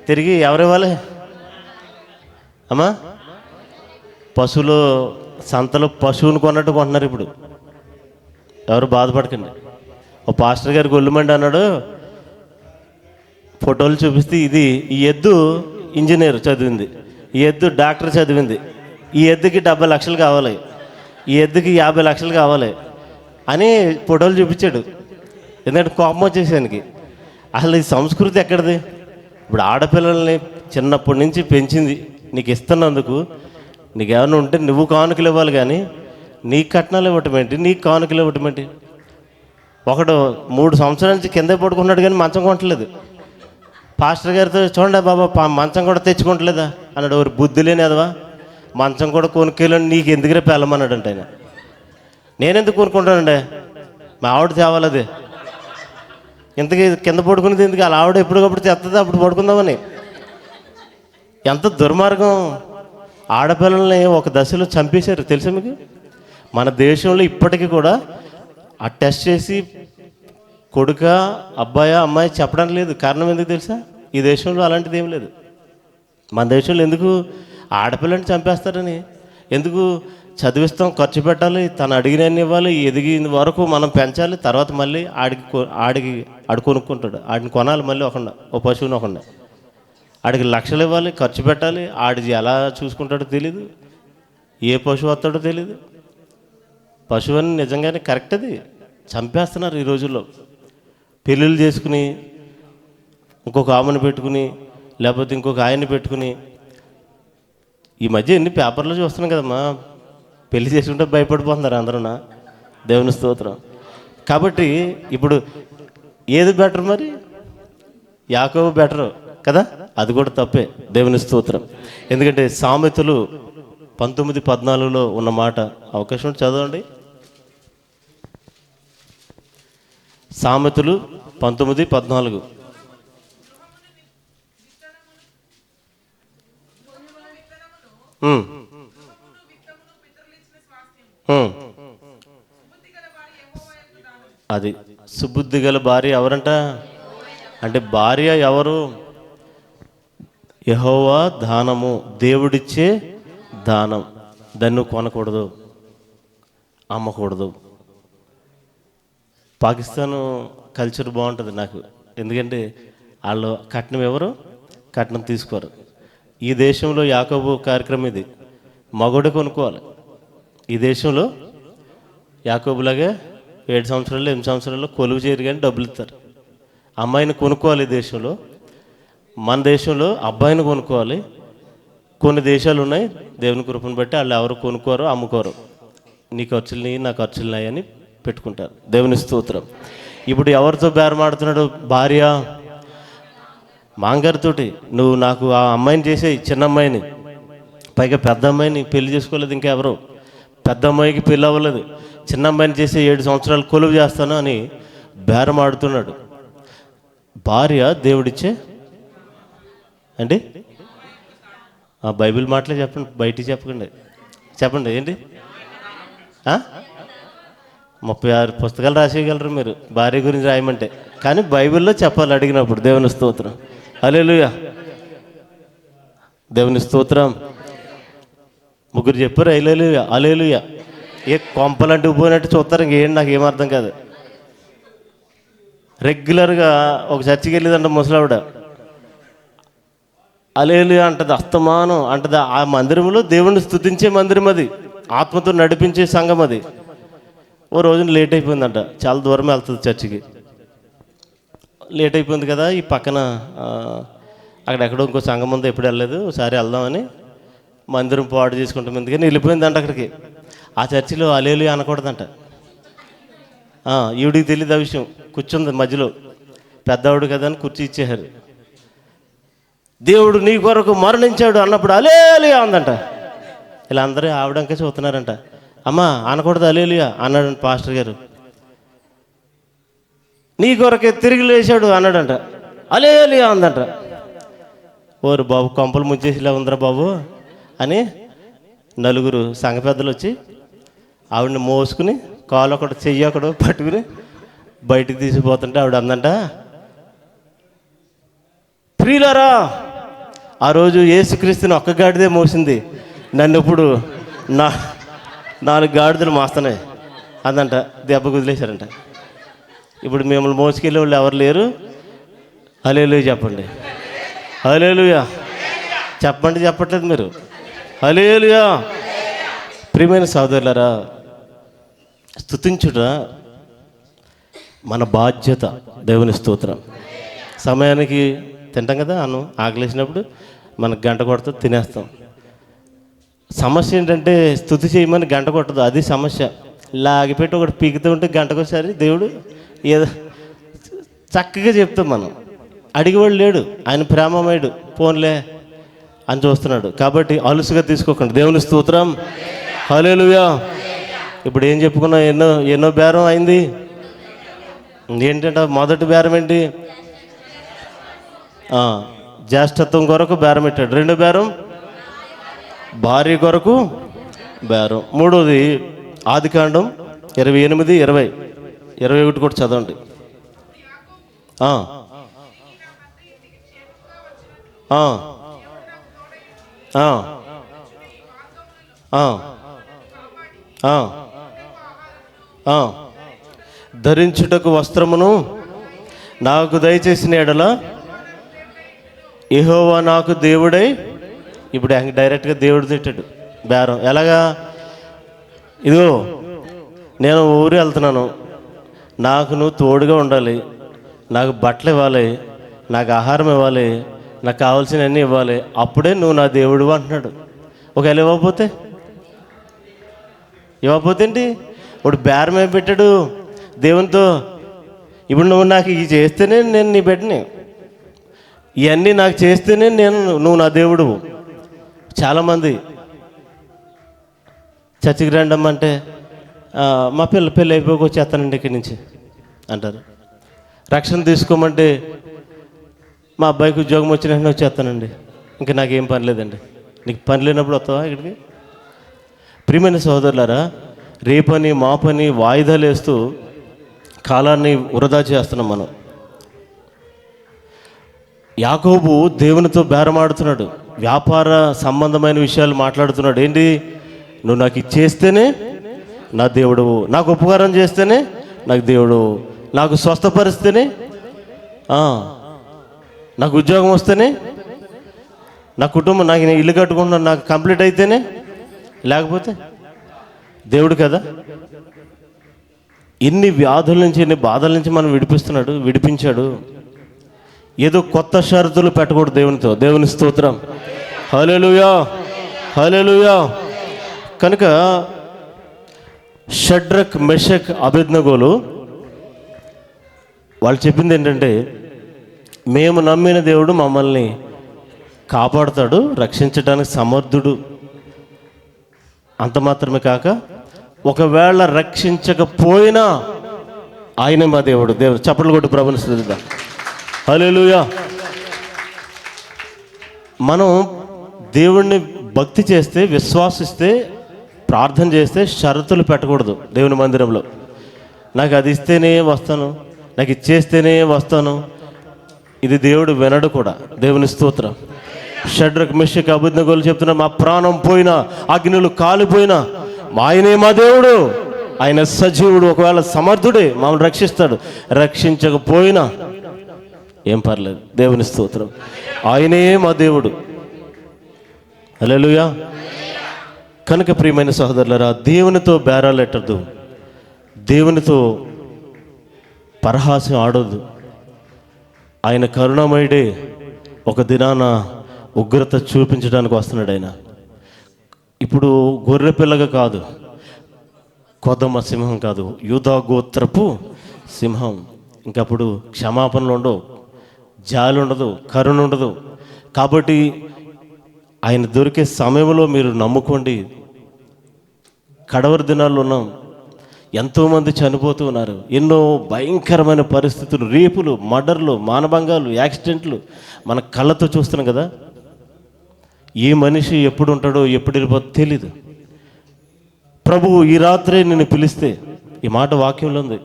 తిరిగి ఎవరివ్వాలి అమ్మా, పశువులు సంతలో పశువుని కొన్నట్టు కొంటున్నారు ఇప్పుడు. ఎవరు బాధపడకండి. ఓ పాస్టర్ గారికి ఒళ్ళుమండి అన్నాడు, ఫోటోలు చూపిస్తే ఈ ఎద్దు ఇంజనీర్ చదివింది, ఈ ఎద్దు డాక్టర్ చదివింది, ఈ ఎద్దుకి 70 లక్షలు కావాలి, ఈ ఎద్దుకి 50 లక్షలు కావాలి అని ఫోటోలు చూపించాడు. ఎందుకంటే కోపం వచ్చేసానికి. అసలు ఈ సంస్కృతి ఎక్కడిది? ఇప్పుడు ఆడపిల్లల్ని చిన్నప్పటి నుంచి పెంచింది, నీకు ఇస్తున్నందుకు నీకు ఏమైనా ఉంటే నువ్వు కానుకలు ఇవ్వాలి, కానీ నీకు కట్నాలు ఇవ్వటం ఏంటి, నీకు కానుకలు ఇవ్వటం ఏంటి? ఒకడు 3 సంవత్సరాల నుంచి కిందే పడుకున్నాడు కానీ మంచం కొనట్లేదు. పాస్టర్ గారితో చూడండి బాబా మంచం కూడా తెచ్చుకోవట్లేదా అన్నాడు. ఎవరు బుద్ధి లేని అదవా, మంచం కూడా కొనుక్కెళ్ళండి, నీకు ఎందుకురే పెళ్ళమన్నాడంట ఆయన. నేనెందుకు కొనుక్కుంటానండి, మా ఆవిడ తేవాలది, ఇంతకీ కింద పడుకునేది ఎందుకు, అలా ఆవిడ ఎప్పటికప్పుడు తెస్తుంది, అప్పుడు పడుకుందామని. ఎంత దుర్మార్గం. ఆడపిల్లల్ని ఒక దశలో చంపేశారు తెలుసా మీకు? మన దేశంలో ఇప్పటికీ కూడా ఆ టెస్ట్ చేసి కొడుక అబ్బాయా అమ్మాయి చెప్పడం లేదు. కారణం ఎందుకు తెలుసా? ఈ దేశంలో అలాంటిది ఏం లేదు. మన దేశంలో ఎందుకు ఆడపిల్లని చంపేస్తారని, ఎందుకు చదివిస్తాం, ఖర్చు పెట్టాలి, తను అడిగినన్ని ఇవ్వాలి, ఎదిగిన వరకు మనం పెంచాలి, తర్వాత మళ్ళీ ఆడు కొనుక్కుంటాడు, ఆడిని కొనాలి మళ్ళీ ఒకకుండా, ఓ పశువుని ఒకకుండా. ఆడికి లక్షలు ఇవ్వాలి, ఖర్చు పెట్టాలి. ఆడిది ఎలా చూసుకుంటాడో తెలీదు, ఏ పశువు వస్తాడో తెలీదు. పశువు అని నిజంగానే కరెక్ట్, అది చంపేస్తున్నారు ఈ రోజుల్లో. పెళ్ళిళ్ళు చేసుకుని ఇంకొక ఆమెను పెట్టుకుని, లేకపోతే ఇంకొక ఆయన్ని పెట్టుకుని. ఈ మధ్య ఎన్ని పేపర్లో చూస్తున్నాం కదమ్మా, పెళ్లి చేసుకుంటే భయపడిపోతున్నారు అందరూనా. దేవుని స్తోత్రం. కాబట్టి ఇప్పుడు ఏది బెటర్ మరి? యాకోబు బెటరు కదా, అది కూడా తప్పే. దేవుని స్తోత్రం. ఎందుకంటే సామెతలు 19:14 ఉన్న మాట, అవకాశం ఉంటే చదవండి. సామెతలు 19:14. అది సుబుద్ధి గల భార్య ఎవరంట అంటే, భార్య ఎవరు? యెహోవా దానము, దేవుడిచ్చే దానం. దాన్ని కొనకూడదు, అమ్మకూడదు. పాకిస్తాను కల్చర్ బాగుంటుంది నాకు, ఎందుకంటే వాళ్ళు కట్నం ఎవరు, కట్నం తీసుకోరు. ఈ దేశంలో యాకోబు కార్యక్రమం ఇది, మగోడు కొనుక్కోవాలి. ఈ దేశంలో యాకోబులాగే 7 సంవత్సరాలు 8 సంవత్సరాల్లో కొలువు చేయరు కానీ డబ్బులు ఇస్తారు. అమ్మాయిని కొనుక్కోవాలి ఈ దేశంలో. మన దేశంలో అబ్బాయిని కొనుక్కోవాలి. కొన్ని దేశాలు ఉన్నాయి, దేవుని కృపను బట్టి వాళ్ళు ఎవరు కొనుక్కోరు, అమ్ముకోరు. నీ ఖర్చులుని నా ఖర్చులున్నాయి అని పెట్టుకుంటారు. దేవుని స్తోత్రం. ఇప్పుడు ఎవరితో బేరమాడుతున్నాడు? భార్య మాంగారితోటి. నువ్వు నాకు ఆ అమ్మాయిని చేసేయి, చిన్న అమ్మాయిని. పైగా పెద్ద అమ్మాయిని పెళ్లి చేసుకోలేదు ఇంకా ఎవరు. పెద్ద అమ్మాయికి పెళ్ళి అవ్వలేదు, చిన్న అమ్మాయిని చేసి 7 సంవత్సరాలు కొలువు చేస్తాను అని బేరమాడుతున్నాడు. భార్య దేవుడిచ్చే అండి. ఆ బైబిల్ మాటలే చెప్పండి, బయటికి చెప్పకండి. చెప్పండి ఏంటి? 36 పుస్తకాలు రాసేయగలరు మీరు భార్య గురించి రాయమంటే, కానీ బైబిల్లో చెప్పాలి అడిగినప్పుడు. దేవుని స్తోత్రం. హల్లెలూయా. దేవుని స్తోత్రం. ముగ్గురు చెప్పారు హల్లెలూయా హల్లెలూయా. ఏ కొంపలంటూ పోయినట్టు చూస్తారు, ఇంకేంటి నాకు ఏమర్థం కాదు. రెగ్యులర్గా ఒక చర్చికి వెళ్ళేదంట ముసలావిడ, హల్లెలూయా అంటది, అస్తమానం అంటది. ఆ మందిరంలో దేవుణ్ణి స్తుతించే మందిరం అది, ఆత్మతో నడిపించే సంఘం అది. ఓ రోజున లేట్ అయిపోయిందంట, చాలా దూరం వెళ్తుంది చర్చికి. లేట్ అయిపోయింది కదా, ఈ పక్కన అక్కడెక్కడో ఇంకో సంఘం ఉంది, ఎప్పుడు వెళ్ళలేదు, ఒకసారి వెళ్దామని మందిరం పాడు చేసుకుంటాం ఎందుకని వెళ్ళిపోయిందంట అక్కడికి. ఆ చర్చిలో హల్లెలూయా అనకూడదంట. ఈవిడికి తెలియదు ఆ విషయం. కూర్చుంది మధ్యలో, పెద్దవాడు కదా అని కుర్చీ ఇచ్చేశారు. దేవుడు నీ కొరకు మరణించాడు అన్నప్పుడు హల్లెలూయా అందంట. ఇలా అందరూ ఆవిడంకే చూస్తున్నారంట. అమ్మా అనకూడదు హల్లెలూయా అన్నాడంట పాస్టర్ గారు. నీ కొరకే తిరిగి లేచాడు అన్నాడంట, హల్లెలూయా అందంట. ఓరు బాబు, కొంపలు ముంచేసిలా ఉందరా బాబు అని నలుగురు సంఘ పెద్దలు వచ్చి ఆవిడని మోసుకుని కాలు ఒకటి చెయ్యి ఒకడు పట్టుకుని బయటికి తీసిపోతుంటే ఆవిడ అందంట, ప్రియులారా, ఆ రోజు యేసుక్రీస్తుని ఒక్క గాడిదే మోసింది, నన్ను ఇప్పుడు 4 గాడిదలు మోస్తున్నాయి అందంట. దెబ్బ కుదిలేశారంట. ఇప్పుడు మిమ్మల్ని మోసుకెళ్ళే వాళ్ళు ఎవరు లేరు. హల్లెలూయా చెప్పండి. హల్లెలూయా చెప్పండి. చెప్పట్లేదు మీరు. హల్లెలూయా. ప్రియమైన సోదరులారా, స్తుతించుట మన బాధ్యత. దేవుని స్తోత్రం. సమయానికి తింటాం కదా, ఆకలేసినప్పుడు మనకు గంట కొడుతుంది, తినేస్తాం. సమస్య ఏంటంటే స్తుతి చేయమని గంట కొట్టదు, అది సమస్య. లాగిపెట్టి ఒకటి పీకుతూ ఉంటే గంటకోసారి దేవుడు ఏదో చక్కగా చెప్తాం. మనం అడిగేవాడు లేడు, ఆయన ప్రేమమయుడు, పోన్లే అని చూస్తున్నాడు. కాబట్టి అలుసుగా తీసుకోకండి. దేవుని స్తోత్రం. హల్లెలూయా. ఇప్పుడు ఏం చెప్పుకున్నా, ఎన్నో బేరం అయింది. ఏంటంటే మొదటి బేరం ఏంటి? జ్యేష్ఠత్వం కొరకు బేరం పెట్టాడు. రెండో బేరం భార్య కొరకు బేరం. మూడోది ఆదికాండం 28, 20, 21 కూడా చదవండి. ధరించుటకు వస్త్రమును నాకు దయచేసిన ఎడల యెహోవా నాకు దేవుడై, ఇప్పుడు డైరెక్ట్గా దేవుడు తిట్టాడు బేరం. ఎలాగా? ఇదిగో నేను ఊరు వెళ్తున్నాను, నాకు నువ్వు తోడుగా ఉండాలి, నాకు బట్టలు ఇవ్వాలి, నాకు ఆహారం ఇవ్వాలి, నాకు కావాల్సినవన్నీ ఇవ్వాలి, అప్పుడే నువ్వు నా దేవుడు అంటున్నాడు. ఒకవేళ ఇవ్వకపోతే ఏంటి? ఇప్పుడు బేరమే పెట్టాడు దేవునితో. ఇప్పుడు నువ్వు నాకు ఇవి చేస్తేనే నేను నీ బిడ్డని, ఇవన్నీ నాకు చేస్తేనే నువ్వు నా దేవుడు. చాలామంది చర్చికి రండమ్మంటే మా పెళ్ళి అయిపోయి వచ్చేస్తానండి ఇక్కడి నుంచి అంటారు. రక్షణ తీసుకోమంటే మా అబ్బాయికి ఉద్యోగం వచ్చిన వెంటనే వచ్చేస్తానండి, ఇంకా నాకేం పని లేదండి. నీకు పని లేనప్పుడు వస్తావా ఇక్కడికి? ప్రియమైన సహోదరులారా, రేపని మా పని వాయిదాలు వేస్తూ కాలాన్ని వృధా చేస్తున్నాం మనం. యాకోబు దేవునితో బేరమాడుతున్నాడు, వ్యాపార సంబంధమైన విషయాలు మాట్లాడుతున్నాడు. ఏంటి? నువ్వు నాకు ఇచ్చేస్తేనే నా దేవుడు, నాకు ఉపకారం చేస్తేనే నాకు దేవుడు, నాకు స్వస్థపరిస్తేనే, నాకు ఉద్యోగం వస్తేనే, నా కుటుంబం, నాకు ఇల్లు కట్టుకుంటున్నాను, నాకు కంప్లీట్ అయితేనే, లేకపోతే దేవుడు కదా. ఎన్ని వ్యాధుల నుంచి, ఎన్ని బాధల నుంచి మనం విడిపించాడు. ఏదో కొత్త షరతులు పెట్టకూడదు దేవునితో. దేవుని స్తోత్రం. హల్లెలూయా, హల్లెలూయా. కనుక షడ్రక్, మెషక్, అబేద్నెగోలు వాళ్ళు చెప్పింది ఏంటంటే, మేము నమ్మిన దేవుడు మమ్మల్ని కాపాడుతాడు, రక్షించడానికి సమర్థుడు. అంత మాత్రమే కాక, ఒకవేళ రక్షించకపోయినా ఆయన మా దేవుడు. దేవుడు చప్పట్లు కొట్టి ప్రభుని స్తుతిద్దాం. హల్లెలూయా. మనం దేవుణ్ణి భక్తి చేస్తే, విశ్వాసిస్తే, ప్రార్థన చేస్తే షరతులు పెట్టకూడదు దేవుని మందిరంలో. నాకు అది ఇస్తేనే వస్తాను, నాకు ఇచ్చేస్తేనే వస్తాను. ఇది దేవుడు వినడు కూడా. దేవుని స్తోత్రం. షడ్రక్, మెషక్, అబేద్నెగోలు చెప్తున్నారు, మా ప్రాణం పోయినా, అగ్నిలు కాలిపోయినా ఆయనే మా దేవుడు, ఆయన సజీవుడు, ఒకవేళ సమర్థుడే, మమ్మల్ని రక్షిస్తాడు. రక్షించకపోయినా ఏం పర్లేదు. దేవుని స్తోత్రం. ఆయనే మా దేవుడు. హల్లెలూయా. కనుక ప్రియమైన సహోదరులారా, దేవునితో బేరాలెట్టద్దు, దేవునితో పరహాసం ఆడొద్దు. ఆయన కరుణమయుడే. ఒక దినాన ఉగ్రత చూపించడానికి వస్తున్నాడు ఆయన. ఇప్పుడు గొర్రె పిల్లగా కాదు, కొదమ సింహం కాదు, యూదా గోత్రపు సింహం. ఇంకప్పుడు క్షమాపణలు ఉండవు, జాలి ఉండదు, కరుణ ఉండదు. కాబట్టి ఆయన దొరికే సమయంలో మీరు నమ్ముకోండి. కడవరి దినాల్లో ఉన్నాం, ఎంతోమంది చనిపోతూ ఉన్నారు. ఎన్నో భయంకరమైన పరిస్థితులు, రేపులు, మర్డర్లు, మానభంగాలు, యాక్సిడెంట్లు మన కళ్ళతో చూస్తున్నాం కదా. ఏ మనిషి ఎప్పుడు ఉంటాడో, ఎప్పుడు వెళ్ళిపోతుందో తెలీదు. ప్రభువు ఈ రాత్రే నిన్ను పిలిస్తే, ఈ మాట వాక్యంలో ఉంది,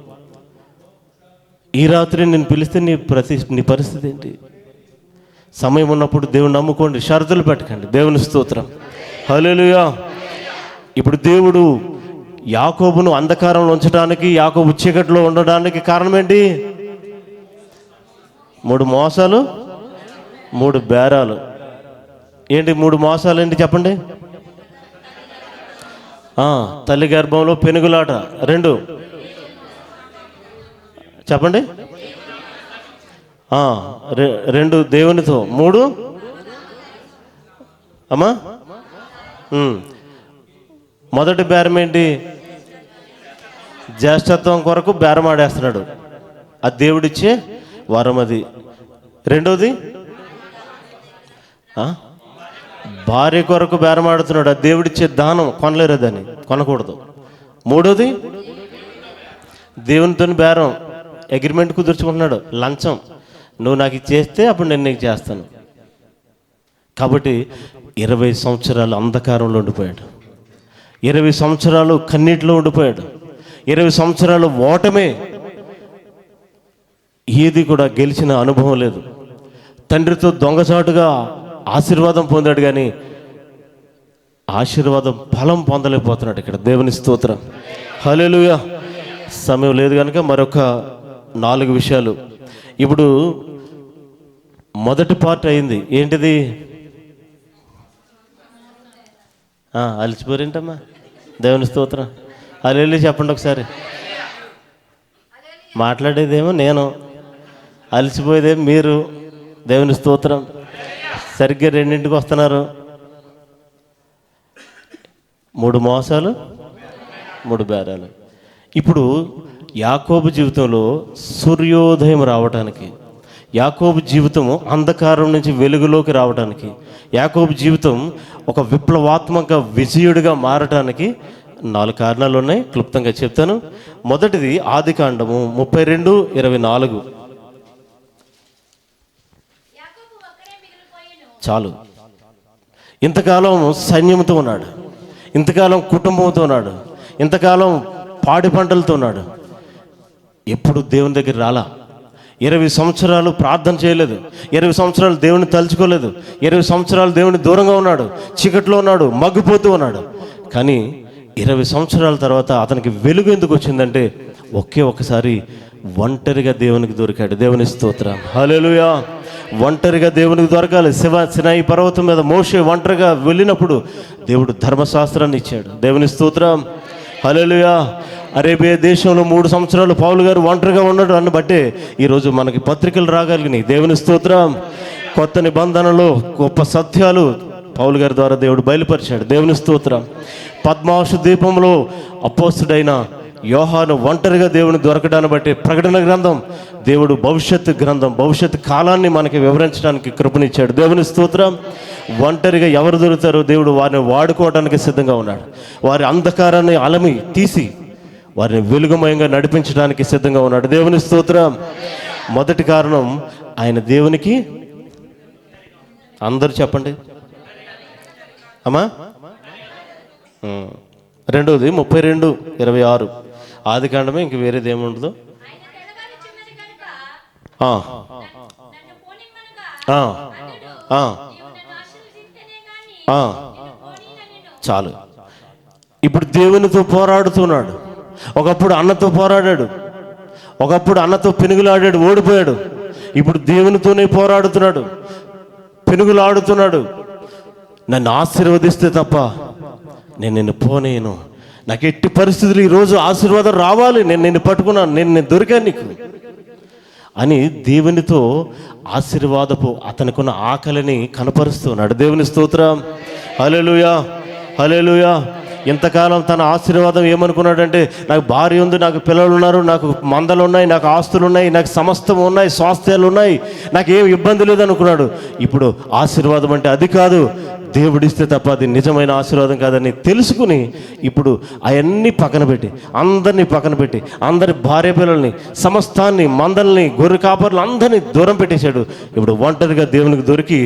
ఈ రాత్రి నేను పిలిస్తే నీ పరిస్థితి ఏంటి? సమయం ఉన్నప్పుడు దేవుని నమ్ముకోండి, షరతులు పెట్టకండి. దేవుని స్తోత్రం. హల్లెలూయా. ఇప్పుడు దేవుడు యాకోబును అంధకారంలో ఉంచడానికి, యాకోబు చీకటిలో ఉండడానికి కారణం ఏంటి? 3 మోసాలు, 3 బేరాలు. ఏంటి 3 మోసాలు ఏంటి చెప్పండి? తల్లి గర్భంలో పెనుగులాట. 2 చెప్పండి. 2 దేవునితో. 3 అమ్మా, మొదటి బేరం ఏంటి? జ్యేష్ఠత్వం కొరకు బేరం ఆడేస్తున్నాడు, అది దేవుడిచ్చే వరం. అది. రెండోది భార్య కొరకు బేరం ఆడుతున్నాడు, అది దేవుడిచ్చే దానం, కొనలేరు, దాన్ని కొనకూడదు. మూడోది దేవునితో బేరం, అగ్రిమెంట్ కుదుర్చుకుంటున్నాడు, లంచం. నువ్వు నాకు ఇచ్చేస్తే అప్పుడు నేను నీకు చేస్తాను. కాబట్టి 20 సంవత్సరాలు అంధకారంలో ఉండిపోయాడు, 20 సంవత్సరాలు కన్నీటిలో ఉండిపోయాడు, 20 సంవత్సరాలు ఓటమే. ఏది కూడా గెలిచిన అనుభవం లేదు. తండ్రితో దొంగచాటుగా ఆశీర్వాదం పొందాడు, కానీ ఆశీర్వాదం ఫలం పొందలేకపోతున్నాడు ఇక్కడ. దేవుని స్తోత్రం. హల్లెలూయా. సమయం లేదు కనుక మరొక 4 విషయాలు. ఇప్పుడు మొదటి పార్ట్ అయింది. ఏంటిది? అలసిపోరేంటమ్మా? దేవుని స్తోత్రం. హల్లెలూయా చెప్పండి ఒకసారి. మాట్లాడేదేమో నేను, అలసిపోయేదేమో మీరు. దేవుని స్తోత్రం. సరిగ్గా రెండింటికి వస్తున్నారు. 3 మోసాలు 3 బేరాలు. ఇప్పుడు యాకోబు జీవితంలో సూర్యోదయం రావటానికి, యాకోబు జీవితము అంధకారం నుంచి వెలుగులోకి రావడానికి, యాకోబు జీవితం ఒక విప్లవాత్మక విజయుడిగా మారటానికి 4 కారణాలు ఉన్నాయి. క్లుప్తంగా చెప్తాను. మొదటిది ఆదికాండము 32:24. చాలు. ఇంతకాలం సైన్యంతో ఉన్నాడు, ఇంతకాలం కుటుంబంతో ఉన్నాడు, ఇంతకాలం పాడి పంటలతో ఉన్నాడు. ఎప్పుడు దేవుని దగ్గర రాలా. 20 సంవత్సరాలు ప్రార్థన చేయలేదు, 20 సంవత్సరాలు దేవుని తలుచుకోలేదు, 20 సంవత్సరాలు దేవుని దూరంగా ఉన్నాడు, చీకట్లో ఉన్నాడు, మగ్గిపోతూ ఉన్నాడు. కానీ 20 సంవత్సరాల తర్వాత అతనికి వెలుగు ఎందుకు వచ్చిందంటే ఒక్కసారి ఒంటరిగా దేవునికి దొరికాడు. దేవుని స్తోత్రం. హల్లెలూయా. ఒంటరిగా దేవునికి దొరకాలి. సినాయి పర్వతం మీద మోషే ఒంటరిగా వెళ్ళినప్పుడు దేవుడు ధర్మశాస్త్రాన్ని ఇచ్చాడు. దేవుని స్తోత్రం. హల్లెలూయా. అరేబియా దేశంలో 3 సంవత్సరాలు పౌలు గారు ఒంటరిగా ఉన్నాడు అని బట్టే ఈరోజు మనకి పత్రికలు రాగలిగినాయి. దేవుని స్తోత్రం. కొత్త నిబంధనలో గొప్ప సత్యాలు పౌలు గారి ద్వారా దేవుడు బయలుపరిచాడు. దేవుని స్తోత్రం. పద్మాసు ద్వీపంలో అపోస్తుడైన యోహాను ఒంటరిగా దేవుని దొరకడాన్ని బట్టి ప్రకటన గ్రంథం దేవుడు భవిష్యత్ కాలాన్ని మనకి వివరించడానికి కృపనిచ్చాడు. దేవుని స్తోత్రం. ఒంటరిగా ఎవరు దొరుకుతారో దేవుడు వారిని వాడుకోవడానికి సిద్ధంగా ఉన్నాడు. వారి అంధకారాన్ని అలమి తీసి వారిని వెలుగుమయంగా నడిపించడానికి సిద్ధంగా ఉన్నాడు. దేవుని స్తోత్రం. మొదటి కారణం ఆయన దేవునికి, అందరూ చెప్పండి అమ్మా. రెండోది 32:26. ఆదికాండమే, ఇంక వేరేది ఏముండదు. చాలు. ఇప్పుడు దేవునితో పోరాడుతున్నాడు. ఒకప్పుడు అన్నతో పోరాడాడు, ఒకప్పుడు అన్నతో పెనుగులాడాడు, ఓడిపోయాడు. ఇప్పుడు దేవునితోనే పోరాడుతున్నాడు, పెనుగులాడుతున్నాడు. నన్ను ఆశీర్వదిస్తే తప్ప నేను నిన్ను పోనేను. నాకు ఎట్టి పరిస్థితులు ఈరోజు ఆశీర్వాదం రావాలి, నేను నిన్ను పట్టుకున్నాను, నేను దొరికాను నీకు అని దేవునితో ఆశీర్వాదపు అతనికున్న ఆకలిని కనపరుస్తున్నాడు. దేవుని స్తోత్రం. హల్లెలూయా. హల్లెలూయా. ఇంతకాలం తన ఆశీర్వాదం ఏమనుకున్నాడంటే నాకు భార్య ఉంది, నాకు పిల్లలు ఉన్నారు, నాకు మందలు ఉన్నాయి, నాకు ఆస్తులు ఉన్నాయి, నాకు సమస్తం ఉన్నాయి, స్వాస్థ్యాలు ఉన్నాయి, నాకు ఏం ఇబ్బంది లేదు అనుకున్నాడు. ఇప్పుడు ఆశీర్వాదం అంటే అది కాదు, దేవుడిస్తే తప్ప అది నిజమైన ఆశీర్వాదం కాదని తెలుసుకుని ఇప్పుడు అవన్నీ పక్కన పెట్టి, అందరినీ పక్కన పెట్టి, అందరి భార్య పిల్లల్ని, సమస్తాన్ని, మందల్ని, గొర్రె కాపర్లు అందరినీ దూరం పెట్టేశాడు. ఇప్పుడు ఒంటరిగా దేవునికి దొరికి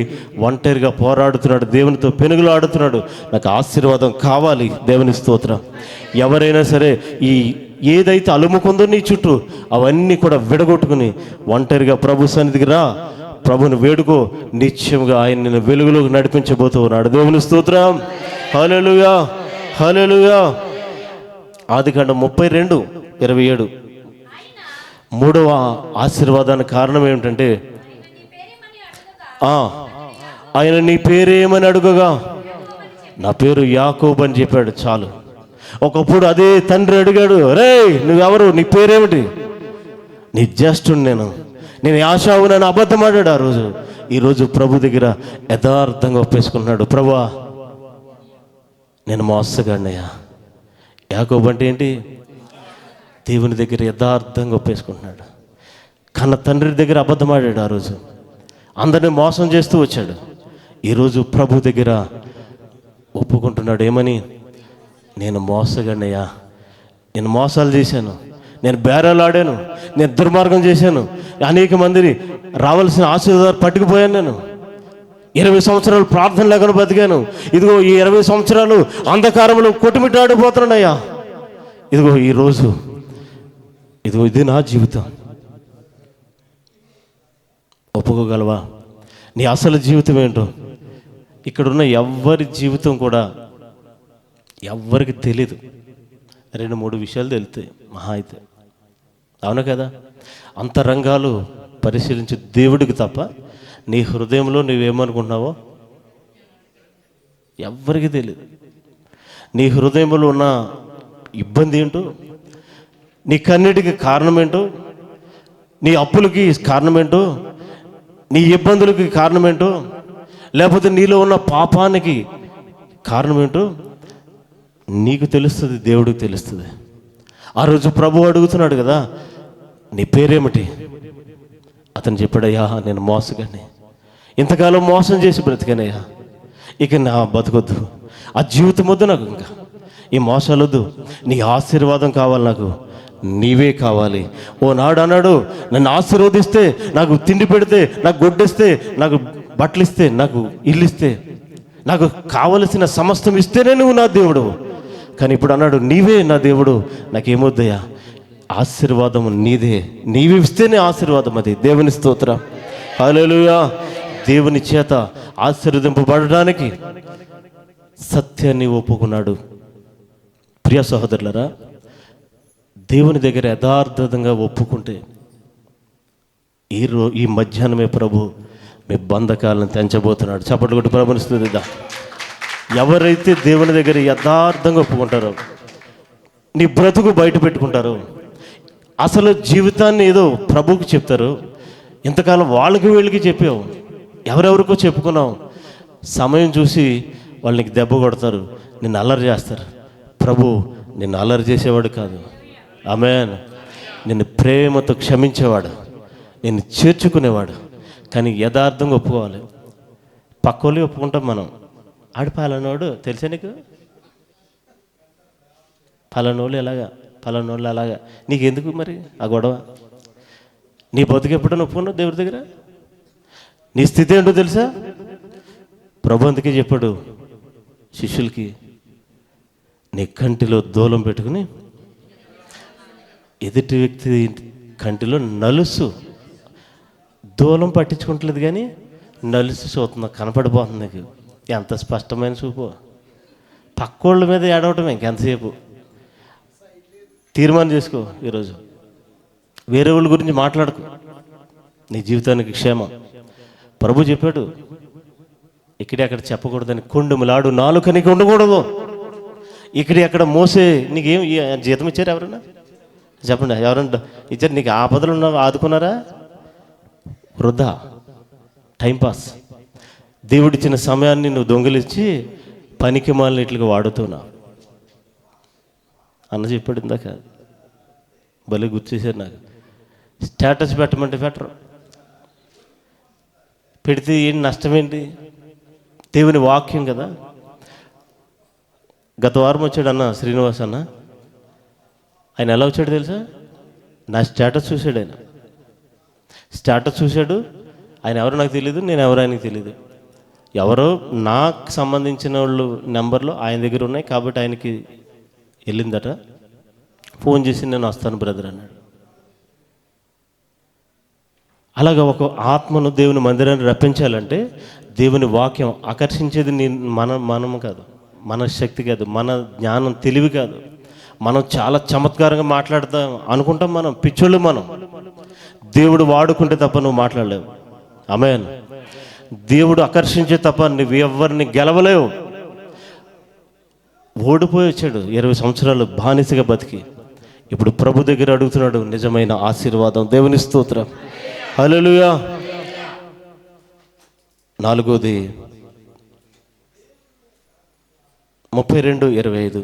ఒంటరిగా పోరాడుతున్నాడు, దేవునితో పెనుగులాడుతున్నాడు. నాకు ఆశీర్వాదం కావాలి. దేవుని స్తోత్రం. ఎవరైనా సరే ఈ ఏదైతే అలుముకుందో నీ చుట్టూ అవన్నీ కూడా విడగొట్టుకుని ఒంటరిగా ప్రభు సన్నిధికి రా, ప్రభుని వేడుకో. నిత్యంగా ఆయన నిన్ను వెలుగులోకి నడిపించబోతూ ఉన్నాడు. దేవుని స్తోత్రం. హల్లెలూయా. హల్లెలూయా. ఆదికాండం 32:27. మూడవ ఆశీర్వాదానికి కారణం ఏమిటంటే ఆయన నీ పేరేమని అడుగగా నా పేరు యాకోబు అని చెప్పాడు. చాలు. ఒకప్పుడు అదే తండ్రి అడిగాడు, రే నువ్వెవరు, నీ పేరేమిటి? నీ జ్యేష్ఠుడు నేను యాషావు, నన్ను అబద్ధం ఆడాడు ఆ రోజు. ఈరోజు ప్రభు దగ్గర యథార్థంగా ఒప్పేసుకున్నాడు. ప్రభువా నేను మోసగాడినయ్యా. యాకోబు అంటే ఏంటి? దేవుని దగ్గర యథార్థంగా ఒప్పేసుకుంటున్నాడు. కన్న తండ్రి దగ్గర అబద్ధం ఆడాడు ఆ రోజు, అందరిని మోసం చేస్తూ వచ్చాడు. ఈరోజు ప్రభు దగ్గర ఒప్పుకుంటున్నాడు. ఏమని? నేను మోసగాడినయ్యా, నేను మోసాలు చేశాను, నేను బేరాలు ఆడాను, నేను దుర్మార్గం చేశాను, అనేక మందిని రావాల్సిన ఆశీర్వాదాలు పట్టుకుపోయాను, నేను 20 సంవత్సరాలు ప్రార్థన లేకుండా బతికాను. ఇదిగో ఈ 20 సంవత్సరాలు అంధకారంలో కొట్టుమిట్టాడిపోతున్నానయ్యా. ఇదిగో ఈరోజు ఇది నా జీవితం. ఒప్పుకోగలవా? నీ అసలు జీవితం ఏంటో ఇక్కడున్న ఎవ్వరి జీవితం కూడా ఎవ్వరికి తెలీదు. 2-3 విషయాలు తెలుస్తాయి మహా అయితే. అవును కదా? అంతరంగాలు పరిశీలించే దేవుడికి తప్ప నీ హృదయంలో నువ్వేమనుకుంటున్నావో ఎవ్వరికీ తెలియదు. నీ హృదయంలో ఉన్న ఇబ్బంది ఏంటో, నీ కన్నిటికి కారణం ఏంటో, నీ అప్పులకి కారణం ఏంటో, నీ ఇబ్బందులకి కారణం ఏంటో, లేకపోతే నీలో ఉన్న పాపానికి కారణం ఏంటో నీకు తెలుస్తుంది, దేవుడికి తెలుస్తుంది. ఆ రోజు ప్రభు అడుగుతున్నాడు కదా, నీ పేరేమిటి? అతను చెప్పాడయ్యా, నేను మోసగాన్ని, ఇంతకాలం మోసం చేసి బ్రతికానయ్యా, ఇక నా బతుకొద్దు, ఆ జీవితం వద్దు నాకు, ఇంకా ఈ మోసాలు వద్దు, నీ ఆశీర్వాదం కావాలి, నాకు నీవే కావాలి. ఓనాడు అన్నాడు, నన్ను ఆశీర్వదిస్తే, నాకు తిండి పెడితే, నాకు గొడ్డిస్తే, నాకు బట్టలు ఇస్తే, నాకు ఇల్లు ఇస్తే, నాకు కావలసిన సమస్తం ఇస్తేనే నువ్వు నా దేవుడు. కానీ ఇప్పుడు అన్నాడు, నీవే నా దేవుడు, నాకేమొద్దయ్యా, ఆశీర్వాదం నీదే, నీవి ఇస్తేనే ఆశీర్వాదం. అది దేవుని స్తోత్రం, హల్లెలూయా. దేవుని చేత ఆశీర్వదింపబడడానికి సత్యాన్ని ఒప్పుకున్నాడు. ప్రియ సహోదరులరా, దేవుని దగ్గర యథార్థంగా ఒప్పుకుంటే ఈ మధ్యాహ్నమే ప్రభు మీ బంధకాలను తెంచబోతున్నాడు. చప్పట్లు కొట్టి ప్రభుని స్తుతిద్దాం. ఎవరైతే దేవుని దగ్గర యథార్థంగా ఒప్పుకుంటారో, నీ బ్రతుకు బయట పెట్టుకుంటారో, అసలు జీవితాన్ని ఏదో ప్రభువుకి చెప్తారు. ఇంతకాలం వాళ్ళకి వీళ్ళకి చెప్పావు, ఎవరెవరికో చెప్పుకున్నావు, సమయం చూసి వాళ్ళకి దెబ్బ కొడతారు, నిన్ను అల్లరి చేస్తారు. ప్రభు నిన్ను అల్లరి చేసేవాడు కాదు, ఆమేన్. నిన్ను ప్రేమతో క్షమించేవాడు, నిన్ను చేర్చుకునేవాడు. కానీ యథార్థంగా ఒప్పుకోవాలి. పక్కోళ్ళు ఒప్పుకుంటాం మనం, ఆడు పలానోడు తెలుసా నీకు, పలానోళ్ళు ఎలాగా, పలానోళ్ళు అలాగా, నీకెందుకు మరి ఆ గొడవ? నీ బతుకు ఎప్పుడైనా ఒప్పుకున్నావు దేవుడి దగ్గర? నీ స్థితి ఏంటో తెలుసా? ప్రభు అందుకే చెప్పాడు శిష్యులకి, నీ కంటిలో దూలం పెట్టుకుని ఎదుటి వ్యక్తి కంటిలో నలుసు, దూలం పట్టించుకుంటలేదు కానీ నలుసు చూస్తున్నా, కనపడిపోతుంది నీకు. ఎంత స్పష్టమైన చూపు. పక్కోళ్ళ మీద ఏడవటం ఇంకెంతసేపు. తీర్మానం చేసుకో ఈరోజు, వేరే వాళ్ళ గురించి మాట్లాడకు, నీ జీవితానికి క్షేమం. ప్రభు చెప్పాడు, ఇక్కడే అక్కడ చెప్పకూడదని, కొండములాడు నాలుక నీకు ఉండకూడదు. ఇక్కడే అక్కడ మోసే, నీకేం జీతం ఇచ్చారు ఎవరన్నా? చెప్పండి, ఎవరన్నా ఇచ్చారు? నీకు ఆపదలు ఉన్నా ఆదుకున్నారా? వృధా, టైంపాస్. దేవుడిచ్చిన సమయాన్ని నువ్వు దొంగిలించి పనికి మాలినట్లుగా వాడుతున్నా అన్న చెప్పాడు ఇందాక. భలే గుర్తు చేశారు నాకు. స్టేటస్ పెట్టమంటే పెట్టరు, పెడితే ఏంటి నష్టం ఏంటి? దేవుని వాక్యం కదా. గత వారం వచ్చాడు అన్న శ్రీనివాస్ అన్న, ఆయన ఎలా వచ్చాడు తెలుసా? నా స్టేటస్ చూశాడు. ఆయన స్టేటస్ చూశాడు. ఆయన ఎవరో నాకు తెలియదు, నేను ఎవరో ఆయనకి తెలియదు. ఎవరో నాకు సంబంధించిన వాళ్ళు నెంబర్లు ఆయన దగ్గర ఉన్నాయి కాబట్టి ఆయనకి వెళ్ళిందట. ఫోన్ చేసి నేను వస్తాను బ్రదర్ అన్నాడు. అలాగా ఒక ఆత్మను దేవుని మందిరాన్ని రప్పించాలంటే దేవుని వాక్యం ఆకర్షించేది మనం కాదు, మన శక్తి కాదు, మన జ్ఞానం తెలివి కాదు. మనం చాలా చమత్కారంగా మాట్లాడతాం అనుకుంటాం, మనం పిచ్చోళ్ళు. మనం దేవుడు వాడుకుంటే తప్ప నువ్వు మాట్లాడలేవు, ఆమేన్. దేవుడు ఆకర్షించే తప్ప నువ్వు ఎవరిని గెలవలేవు. ఓడిపోయి వచ్చాడు 20 సంవత్సరాలు బానిసగా బతికి, ఇప్పుడు ప్రభు దగ్గర అడుగుతున్నాడు నిజమైన ఆశీర్వాదం. దేవుని స్తోత్రం, హల్లెలూయా. 4వ 32:25.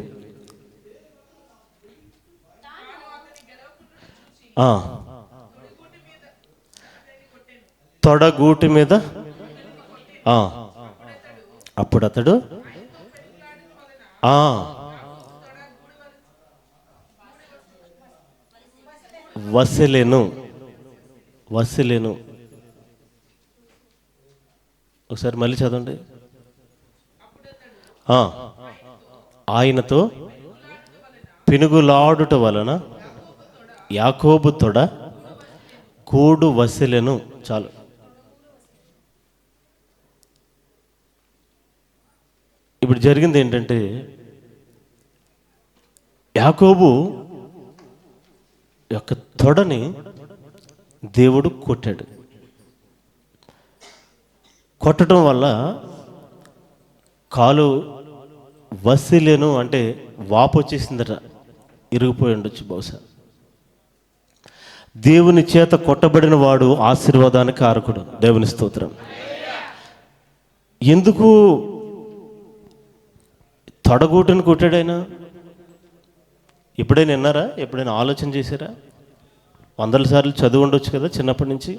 తొడగూటి మీద అప్పుడు అతడు వసెలెను. ఒకసారి మళ్ళీ చదవండి. ఆయనతో పినుగులాడుట వలన యాకోబు తొడ కూడు వసెలెను. చాలు. ఇప్పుడు జరిగింది ఏంటంటే, యాకోబు యొక్క తొడని దేవుడు కొట్టాడు. కొట్టడం వల్ల కాలు వసిలేను అంటే వాపు వచ్చేసిందట, ఇరిగిపోయి ఉండొచ్చు బహుశా. దేవుని చేత కొట్టబడిన వాడు ఆశీర్వాదానికి కారకుడు. దేవుని స్తోత్రం. ఎందుకు తొడగూటను కొట్టాడైనా? ఎప్పుడైనా విన్నారా? ఎప్పుడైనా ఆలోచన చేశారా? 100 సార్లు చదువు ఉండొచ్చు కదా చిన్నప్పటి నుంచి.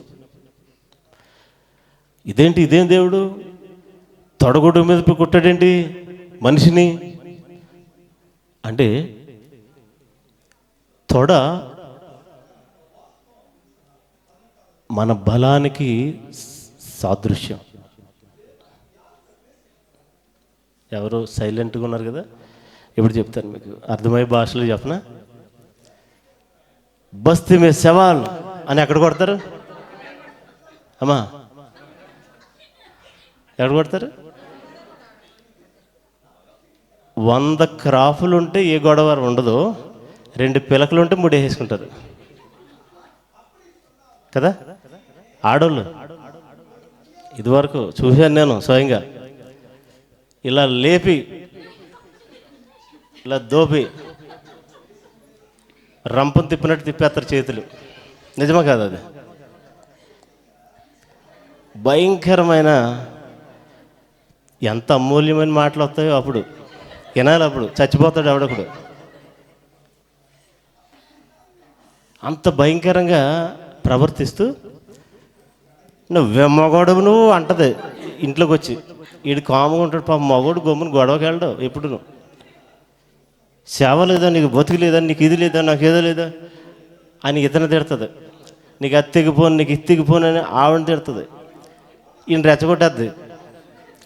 ఇదేం దేవుడు తొడగూట మీద కొట్టాడేంటి మనిషిని అంటే? తొడ మన బలానికి సాదృశ్యం. ఎవరు సైలెంట్గా ఉన్నారు కదా? ఇప్పుడు చెప్తాను మీకు అర్థమయ్యే భాషలో చెప్పనా. బస్తీ మే సవాల్ అని ఎక్కడ కొడతారు అమ్మా? ఎక్కడ కొడతారు? 100 క్రాఫ్లు ఉంటే ఏ గొడవ ఉండదు, 2 పిలకలు ఉంటే ముడేసుకుంటారు కదా ఆడోళ్ళు. ఇదివరకు చూశాను నేను స్వయంగా. ఇలా లేపి ఇలా దోపి రంపం తిప్పినట్టు తిప్పేస్తారు చేతులు. నిజమా కాదు? అది భయంకరమైన, ఎంత అమూల్యమైన మాటలు వస్తాయో అప్పుడు వినాలి. అప్పుడు చచ్చిపోతాడు ఎవడొకడు. అంత భయంకరంగా ప్రవర్తిస్తూ నువ్వే మగోడు నువ్వు అంటది ఇంట్లోకి వచ్చి. వీడు కాముగా ఉంటాడు పాప. మగోడు గమ్మును గొడవకి వెళ్ళడు. ఎప్పుడు నువ్వు సేవ లేదా, నీకు బతుకు లేదా, నీకు ఇది లేదా, నాకు ఏదో లేదా అని ఇతను తిడుతుంది. నీకు అత్తిగిపోను, నీకు ఇత్తిగిపోను అని ఆవిడని తిడుతుంది. ఈయన రెచ్చగొట్టద్ది.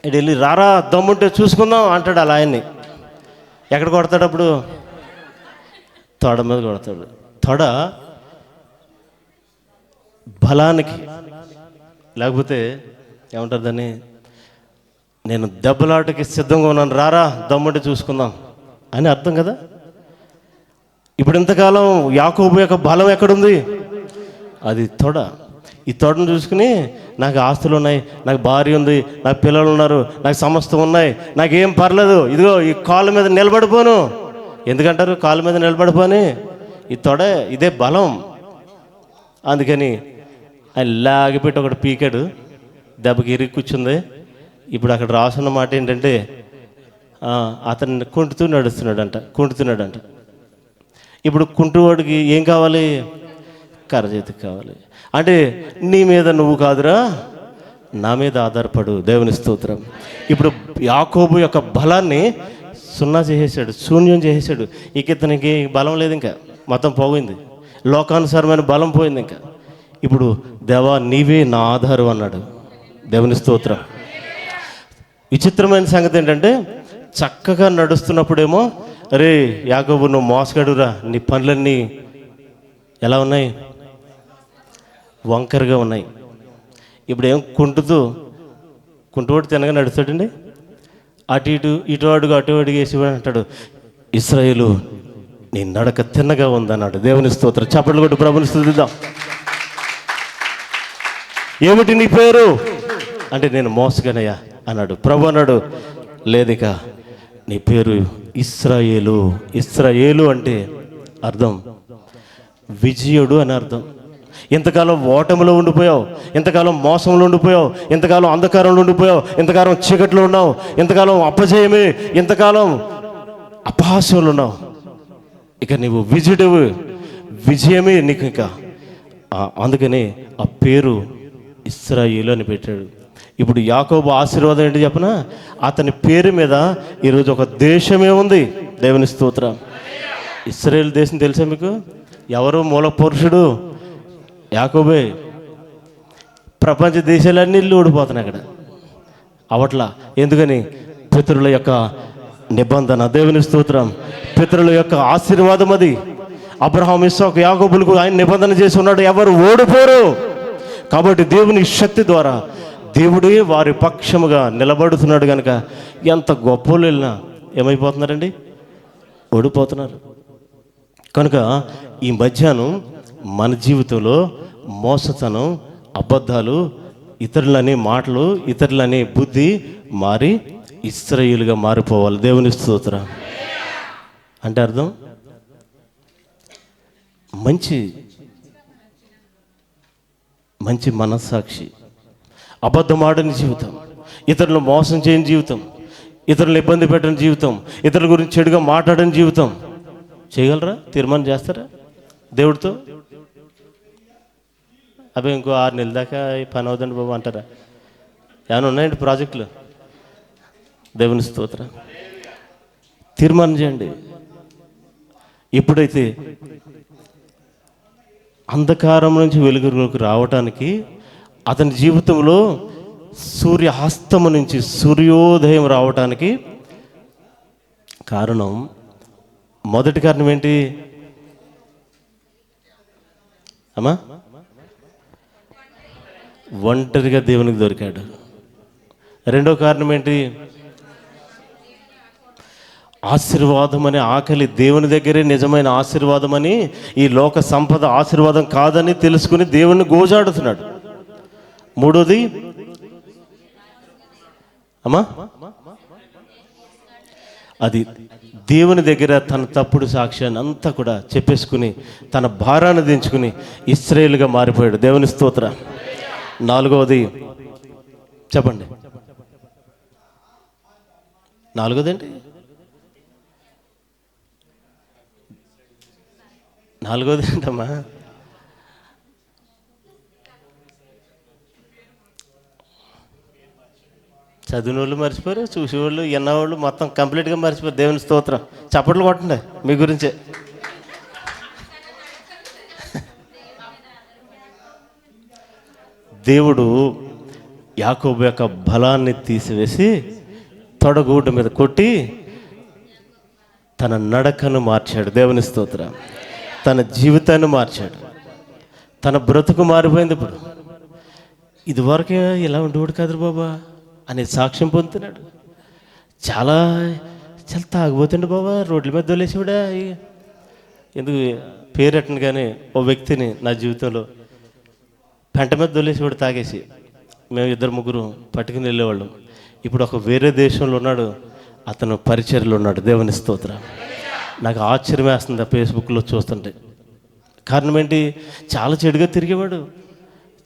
ఇటు వెళ్ళి రారా దమ్ముంటే చూసుకుందాం అంటాడు అలా ఆయన్ని. ఎక్కడ కొడతాడు అప్పుడు? తొడ మీద కొడతాడు. తొడ బలానికి, లేకపోతే ఏమంటారు దాన్ని, నేను దెబ్బలాటకి సిద్ధంగా ఉన్నాను, రారా దమ్ముంటే చూసుకుందాం అని అర్థం కదా. ఇప్పుడు ఇంతకాలం యాకోబు యొక్క బలం ఎక్కడుంది? అది తొడ. ఈ తొడను చూసుకుని నాకు ఆస్తులు ఉన్నాయి, నాకు భార్య ఉంది, నాకు పిల్లలు ఉన్నారు, నాకు సమస్తం ఉన్నాయి, నాకేం పర్లేదు, ఇదిగో ఈ కాళ్ళ మీద నిలబడిపోను. ఎందుకంటారు కాళ్ళ మీద నిలబడిపోని? ఈ తొడే, ఇదే బలం. అందుకని ఆయన లాగిపెట్టి ఒకటి పీకాడు, దెబ్బకి ఇరిగి కూర్చుంది. ఇప్పుడు అక్కడ రాసున్న మాట ఏంటంటే అతన్ని కుంటుతున్నాడంట. ఇప్పుడు కుంటువాడికి ఏం కావాలి? కర్రచేతికి కావాలి. అంటే నీ మీద నువ్వు కాదురా, నా మీద ఆధారపడు. దేవుని స్తోత్రం. ఇప్పుడు యాకోబు యొక్క బలాన్ని సున్నా చేసేసాడు, శూన్యం చేసేసాడు. ఇతనికి బలం లేదు, ఇంకా మొత్తం పోయింది. లోకానుసారమైన బలం పోయింది. ఇంకా ఇప్పుడు దేవా నీవే నా ఆధారం అన్నాడు. దేవుని స్తోత్రం. విచిత్రమైన సంగతి ఏంటంటే, చక్కగా నడుస్తున్నప్పుడేమో రే యాకోబు నువ్వు మోసగాడురా, నీ పనులన్నీ ఎలా ఉన్నాయి? వంకరగా ఉన్నాయి. ఇప్పుడు ఏం కుంటువాడు తినగా నడుస్తాడండి. ఇటు అడుగు వేసి అంటాడు, ఇశ్రాయేలు నీ నడక తిన్నగా ఉందన్నాడు. దేవుని స్తోత్రం. చప్పట్లు కొట్టి ప్రభుని స్తుతిద్దాం. ఏమిటి నీ పేరు అంటే, నేను మోసగానయ్యా అన్నాడు. ప్రభు అన్నాడు, లేదిక నీ పేరు ఇశ్రాయేలు. ఇశ్రాయేలు అంటే అర్థం విజయుడు అని అర్థం. ఎంతకాలం ఓటమిలో ఉండిపోయావు, ఎంతకాలం మోసంలో ఉండిపోయావు, ఎంతకాలం అంధకారంలో ఉండిపోయావు, ఎంతకాలం చీకట్లో ఉన్నావు, ఎంతకాలం అపజయమే, ఎంతకాలం అపహాస్యంలో ఉన్నావు. ఇక నీవు విజయుడు, విజయమే నీకు. ఇంకా అందుకని ఆ పేరు ఇశ్రాయేలు అని పెట్టాడు. ఇప్పుడు యాకోబు ఆశీర్వాదం ఏంటి చెప్పనా? అతని పేరు మీద ఈరోజు ఒక దేశమే ఉంది. దేవుని స్తోత్రం. ఇశ్రాయేలు దేశం తెలుసా మీకు? ఎవరు మూల పురుషుడు? యాకోబే. ప్రపంచ దేశాలన్నీ ఇల్లు ఊడిపోతున్నాయి అక్కడ అవట్లా. ఎందుకని? పితరుల యొక్క నిబంధన. దేవుని స్తోత్రం. పితరుల యొక్క ఆశీర్వాదం అది. అబ్రహాం, ఇస్సాకు, యాకోబులకు ఆయన నిబంధన చేసి ఉన్నాడు, ఎవరు ఓడిపోరు. కాబట్టి దేవుని శక్తి ద్వారా దేవుడే వారి పక్షముగా నిలబడుతున్నాడు కనుక ఎంత గొప్పలు వెళ్ళినా ఏమైపోతున్నారండి? ఓడిపోతున్నారు. కనుక ఈ మధ్యాహ్నం మన జీవితంలో మోసతనం, అబద్ధాలు ఇతరులనే మాటలు, ఇతరులనే బుద్ధి మారి ఇశ్రాయేలుగా మారిపోవాలి. దేవుని స్తోత్రం. అంటే అర్థం మంచి మనస్సాక్షి, అబద్ధమాడని జీవితం, ఇతరులు మోసం చేయని జీవితం, ఇతరులను ఇబ్బంది పెట్టని జీవితం, ఇతరుల గురించి చెడుగా మాట్లాడని జీవితం చేయగలరా? తీర్మానం చేస్తారా దేవుడితో? అబ్బాయి ఇంకో 6 నెలల దాకా ఈ పని అవుదండి బాబు అంటారా? ఏమైనా ఉన్నాయండి ప్రాజెక్టులు? దేవుని స్తోత్రం. తీర్మానం చేయండి. ఎప్పుడైతే అంధకారం నుంచి వెలుగులోకి రావటానికి అతని జీవితంలో సూర్యాస్తము నుంచి సూర్యోదయం రావటానికి కారణం, మొదటి కారణం ఏంటి అమ్మా? ఒంటరిగా దేవునికి దొరికాడు. రెండో కారణం ఏంటి? ఆశీర్వాదం అనే ఆకలి, దేవుని దగ్గరే నిజమైన ఆశీర్వాదం అని, ఈ లోక సంపద ఆశీర్వాదం కాదని తెలుసుకుని దేవుణ్ణి గోజాడుతున్నాడు. మూడోది అమ్మా, అది దేవుని దగ్గర తన తప్పుడు సాక్ష్యాన్ని అంతా కూడా చెప్పేసుకుని తన భారాన్ని దించుకుని ఇశ్రాయేలుగా మారిపోయాడు. దేవుని స్తోత్రం. నాలుగవది చెప్పండి. నాలుగోది ఏంటి? నాలుగోది ఏంటమ్మా? చదివిన వాళ్ళు మర్చిపోయారు, చూసేవాళ్ళు విన్నవాళ్ళు మొత్తం కంప్లీట్గా మర్చిపోయారు. దేవుని స్తోత్రం. చప్పట్లు కొట్టండి మీ గురించే. దేవుడు యాకోబు యొక్క బలాన్ని తీసివేసి తొడగూట మీద కొట్టి తన నడకను మార్చాడు. దేవుని స్తోత్రం. తన జీవితాన్ని మార్చాడు. తన బ్రతుకు మారిపోయింది. ఇప్పుడు ఇదివరకే ఇలా ఉండేవాడు కాదు బాబా అనే సాక్ష్యం పొందుతున్నాడు. చాలా చాలా తాగిపోతుండే బాబా, రోడ్ల మీద దొలేసేవాడా. ఎందుకు పేరెట్టను కానీ ఓ వ్యక్తిని నా జీవితంలో పెంట మీద దొలేసేవాడు తాగేసి. మేము 2-3 పట్టుకుని వెళ్ళేవాళ్ళం. ఇప్పుడు ఒక వేరే దేశంలో ఉన్నాడు, అతను పరిచర్యలో ఉన్నాడు. దేవుని స్తోత్రం. నాకు ఆశ్చర్యం వేస్తుంది ఆ ఫేస్బుక్లో చూస్తుంటే. కారణం ఏంటి? చాలా చెడుగా తిరిగేవాడు,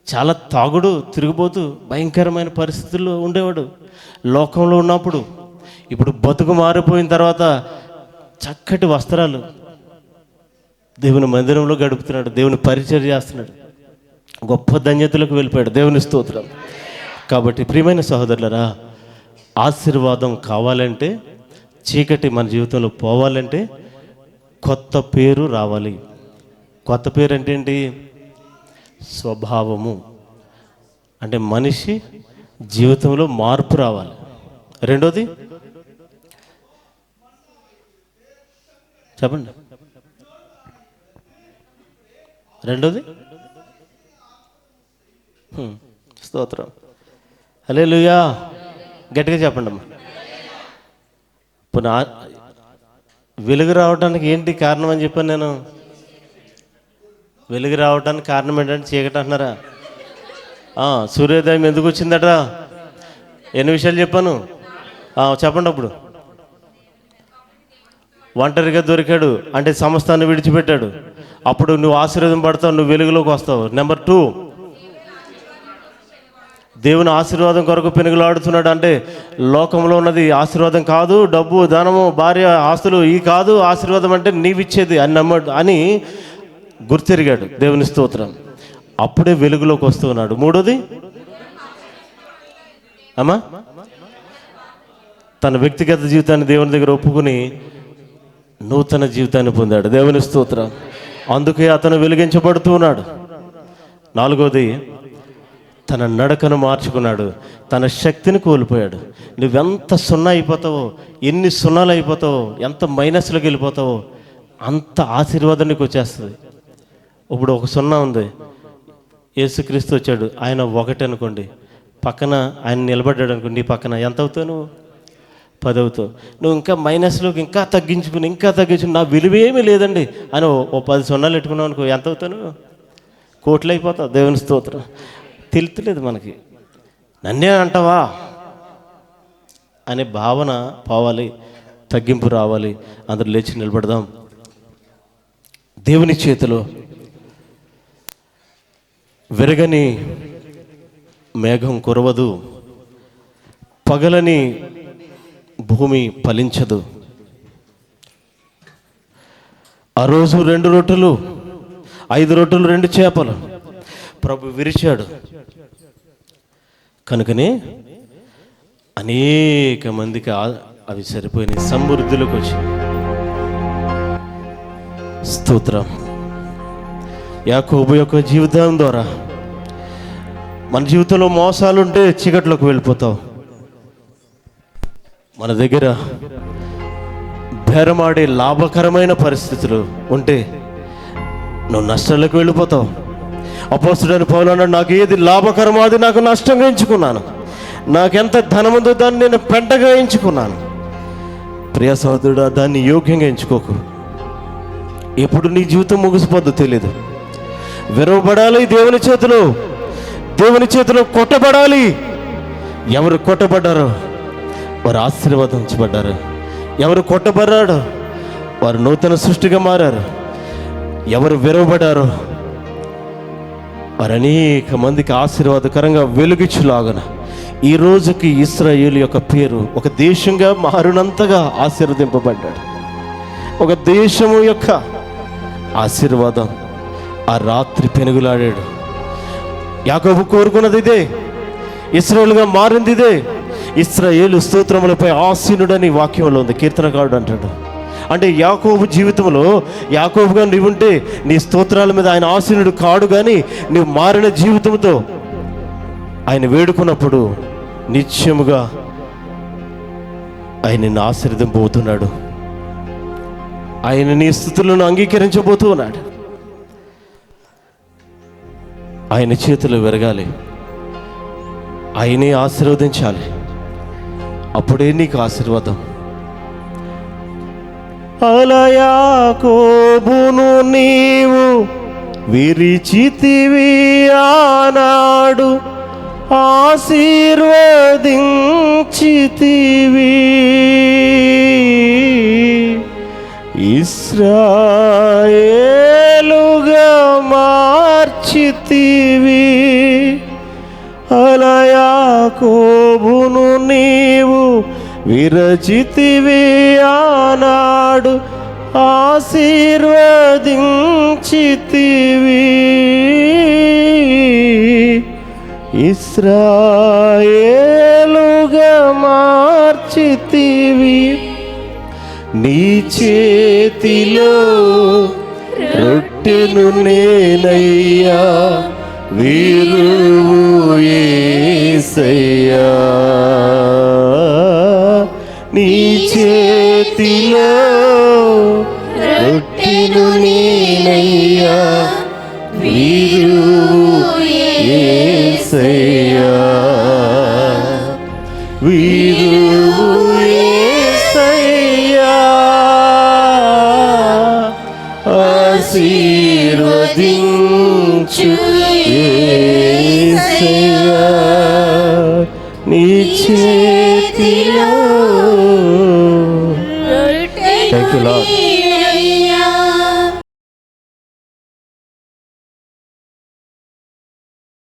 చాలా తాగుడు, తిరిగిపోతూ భయంకరమైన పరిస్థితుల్లో ఉండేవాడు లోకంలో ఉన్నప్పుడు. ఇప్పుడు బతుకు మారిపోయిన తర్వాత చక్కటి వస్త్రాలు, దేవుని మందిరంలో గడుపుతున్నాడు, దేవుని పరిచర్య చేస్తున్నాడు, గొప్ప ధన్యతలకు వెళ్ళిపోయాడు. దేవుని స్తోత్రం. కాబట్టి ప్రియమైన సహోదరులరా, ఆశీర్వాదం కావాలంటే, చీకటి మన జీవితంలో పోవాలంటే కొత్త పేరు రావాలి. కొత్త పేరు అంటే ఏంటి? స్వభావము. అంటే మనిషి జీవితంలో మార్పు రావాలి. రెండోది చెప్పండి. రెండోది స్తోత్రం. హల్లెలూయా. గట్టిగా చెప్పండి అమ్మా. పునః వెలుగు రావడానికి ఏంటి కారణం అని చెప్పాను నేను. వెలుగు రావడానికి కారణం ఏంటంటే చీకటి అంటున్నారా? సూర్యోదయం ఎందుకు వచ్చిందట? ఎన్ని విషయాలు చెప్పాను చెప్పండి. అప్పుడు ఒంటరిగా దొరికాడు అంటే సమస్తాన్ని విడిచిపెట్టాడు. అప్పుడు నువ్వు ఆశీర్వాదం పడతావు, నువ్వు వెలుగులోకి వస్తావు. నెంబర్ 2, దేవుని ఆశీర్వాదం కొరకు పెనుగులాడుతున్నాడు. అంటే లోకంలో ఉన్నది ఆశీర్వాదం కాదు, డబ్బు, ధనము, భార్య, ఆస్తులు ఈ కాదు ఆశీర్వాదం అంటే నీవిచ్చేది అని అని గుర్తెరిగాడు. దేవుని స్తోత్రం. అప్పుడే వెలుగులోకి వస్తూ ఉన్నాడు. మూడోది అమ్మా, తన వ్యక్తిగత జీవితాన్ని దేవుని దగ్గర ఒప్పుకుని నూతన జీవితాన్ని పొందాడు. దేవుని స్తోత్రం. అందుకే అతను వెలిగించబడుతూ ఉన్నాడు. నాలుగోది, తన నడకను మార్చుకున్నాడు, తన శక్తిని కోల్పోయాడు. నువ్వెంత సున్నా అయిపోతావో, ఎన్ని సున్నాలు అయిపోతావో, ఎంత మైనస్లోకి వెళ్ళిపోతావో అంత ఆశీర్వాదం నీకు వచ్చేస్తుంది. ఇప్పుడు ఒక సున్నా ఉంది, యేసుక్రీస్తు వచ్చాడు, ఆయన 1 అనుకోండి, పక్కన ఆయన నిలబడ్డాడు అనుకోండి, నీ పక్కన ఎంత అవుతావు? నువ్వు 10 అవుతావు. నువ్వు ఇంకా మైనస్లోకి ఇంకా తగ్గించుకుని నా విలువేమీ లేదండి అని ఓ 10 సున్నాలు పెట్టుకున్నావు అనుకో, ఎంత అవుతావు? కోట్లు అయిపోతావు. దేవుని స్తోత్రం. తెలుతులేదు మనకి. నన్నే అంటావా అనే భావన పోవాలి, తగ్గింపు రావాలి. అందరూ లేచి నిలబడదాం. దేవుని చేతిలో విరగని మేఘం కురవదు, పగలని భూమి ఫలించదు. ఆ రోజు 2 రొట్టెలు 5 రొట్టెలు 2 చేపలు ప్రభు విరిచాడు కనుకనే అనేక మందికి అవి సరిపోయినాయి, సమృద్ధిలోకి వచ్చి. స్తోత్రం. యాకోబు యొక్క జీవితం ద్వారా మన జీవితంలో మోసాలుంటే చీకట్లోకి వెళ్ళిపోతావు. మన దగ్గర బేరమాడే లాభకరమైన పరిస్థితులు ఉంటే నువ్వు నష్టాలకు వెళ్ళిపోతావు. అపోస్తుడైన పౌలు అన్నాడు, నాకు ఏది లాభకరమో అది నాకు నష్టంగా ఎంచుకున్నాను, నాకెంత ధనముందో దాన్ని నేను పెంటగా ఎంచుకున్నాను. ప్రియ సహోదరుడా, దాన్ని యోగ్యంగా ఎంచుకోకు. ఎప్పుడు నీ జీవితం ముగిసిపోద్దో తెలియదు. విరవబడాలి దేవుని చేతిలో, దేవుని చేతిలో కొట్టబడాలి. ఎవరు కొట్టబడ్డారో వారు ఆశీర్వదించబడ్డారు, ఎవరు కొట్టబడ్డారో వారు నూతన సృష్టిగా మారారు, ఎవరు విరవబడ్డారో వారు అనేక మందికి ఆశీర్వాదకరంగా వెలుగిచ్చులాగన ఈ రోజుకి ఇశ్రాయేలు యొక్క పేరు ఒక దేశంగా మారినంతగా ఆశీర్వదింపబడ్డాడు. ఒక దేశము యొక్క ఆశీర్వాదం ఆ రాత్రి పెనుగులాడాడు. యాకోబు కోరుకున్నది ఇదే, ఇశ్రాయేలుగా మారింది ఇదే. ఇశ్రాయేలు స్తోత్రములపై ఆసీనుడని వాక్యంలో ఉంది. కీర్తనకారుడు అంటాడు, అంటే యాకోబు జీవితంలో యాకోబుగా నీవుంటే నీ స్తోత్రాల మీద ఆయన ఆసీనుడు కాడు, కానీ నీవు మారిన జీవితంతో ఆయన వేడుకున్నప్పుడు నిత్యముగా ఆయన నిన్ను ఆశీర్వదింపబోతున్నాడు. ఆయన నీ స్తుతులను అంగీకరించబోతున్నాడు. ఆయన చేతులు విరగాలి, ఆయనే ఆశీర్వదించాలి, అప్పుడే నీకు ఆశీర్వాదం. అలా యాకోబును నీవు విరిచితివి, ఆనాడు ఆశీర్వదించితివి. ఇశ్రాయేలుగా మార్చితివి. అలా యాకోబును నీవు విరచితివి, ఆనాడు ఆశీర్వదించితివి. ఇశ్రాయేలుగా మార్చితివి. నీ చేతిలో రొట్టెను నేనయ్యా, వీరువు యేసయ్యా. నీ చేతిలో రొట్టెను నేనయ్యా, వీరువు యేసయ్యా. వీరువు యేసయ్యా, ఆశీర్వదించు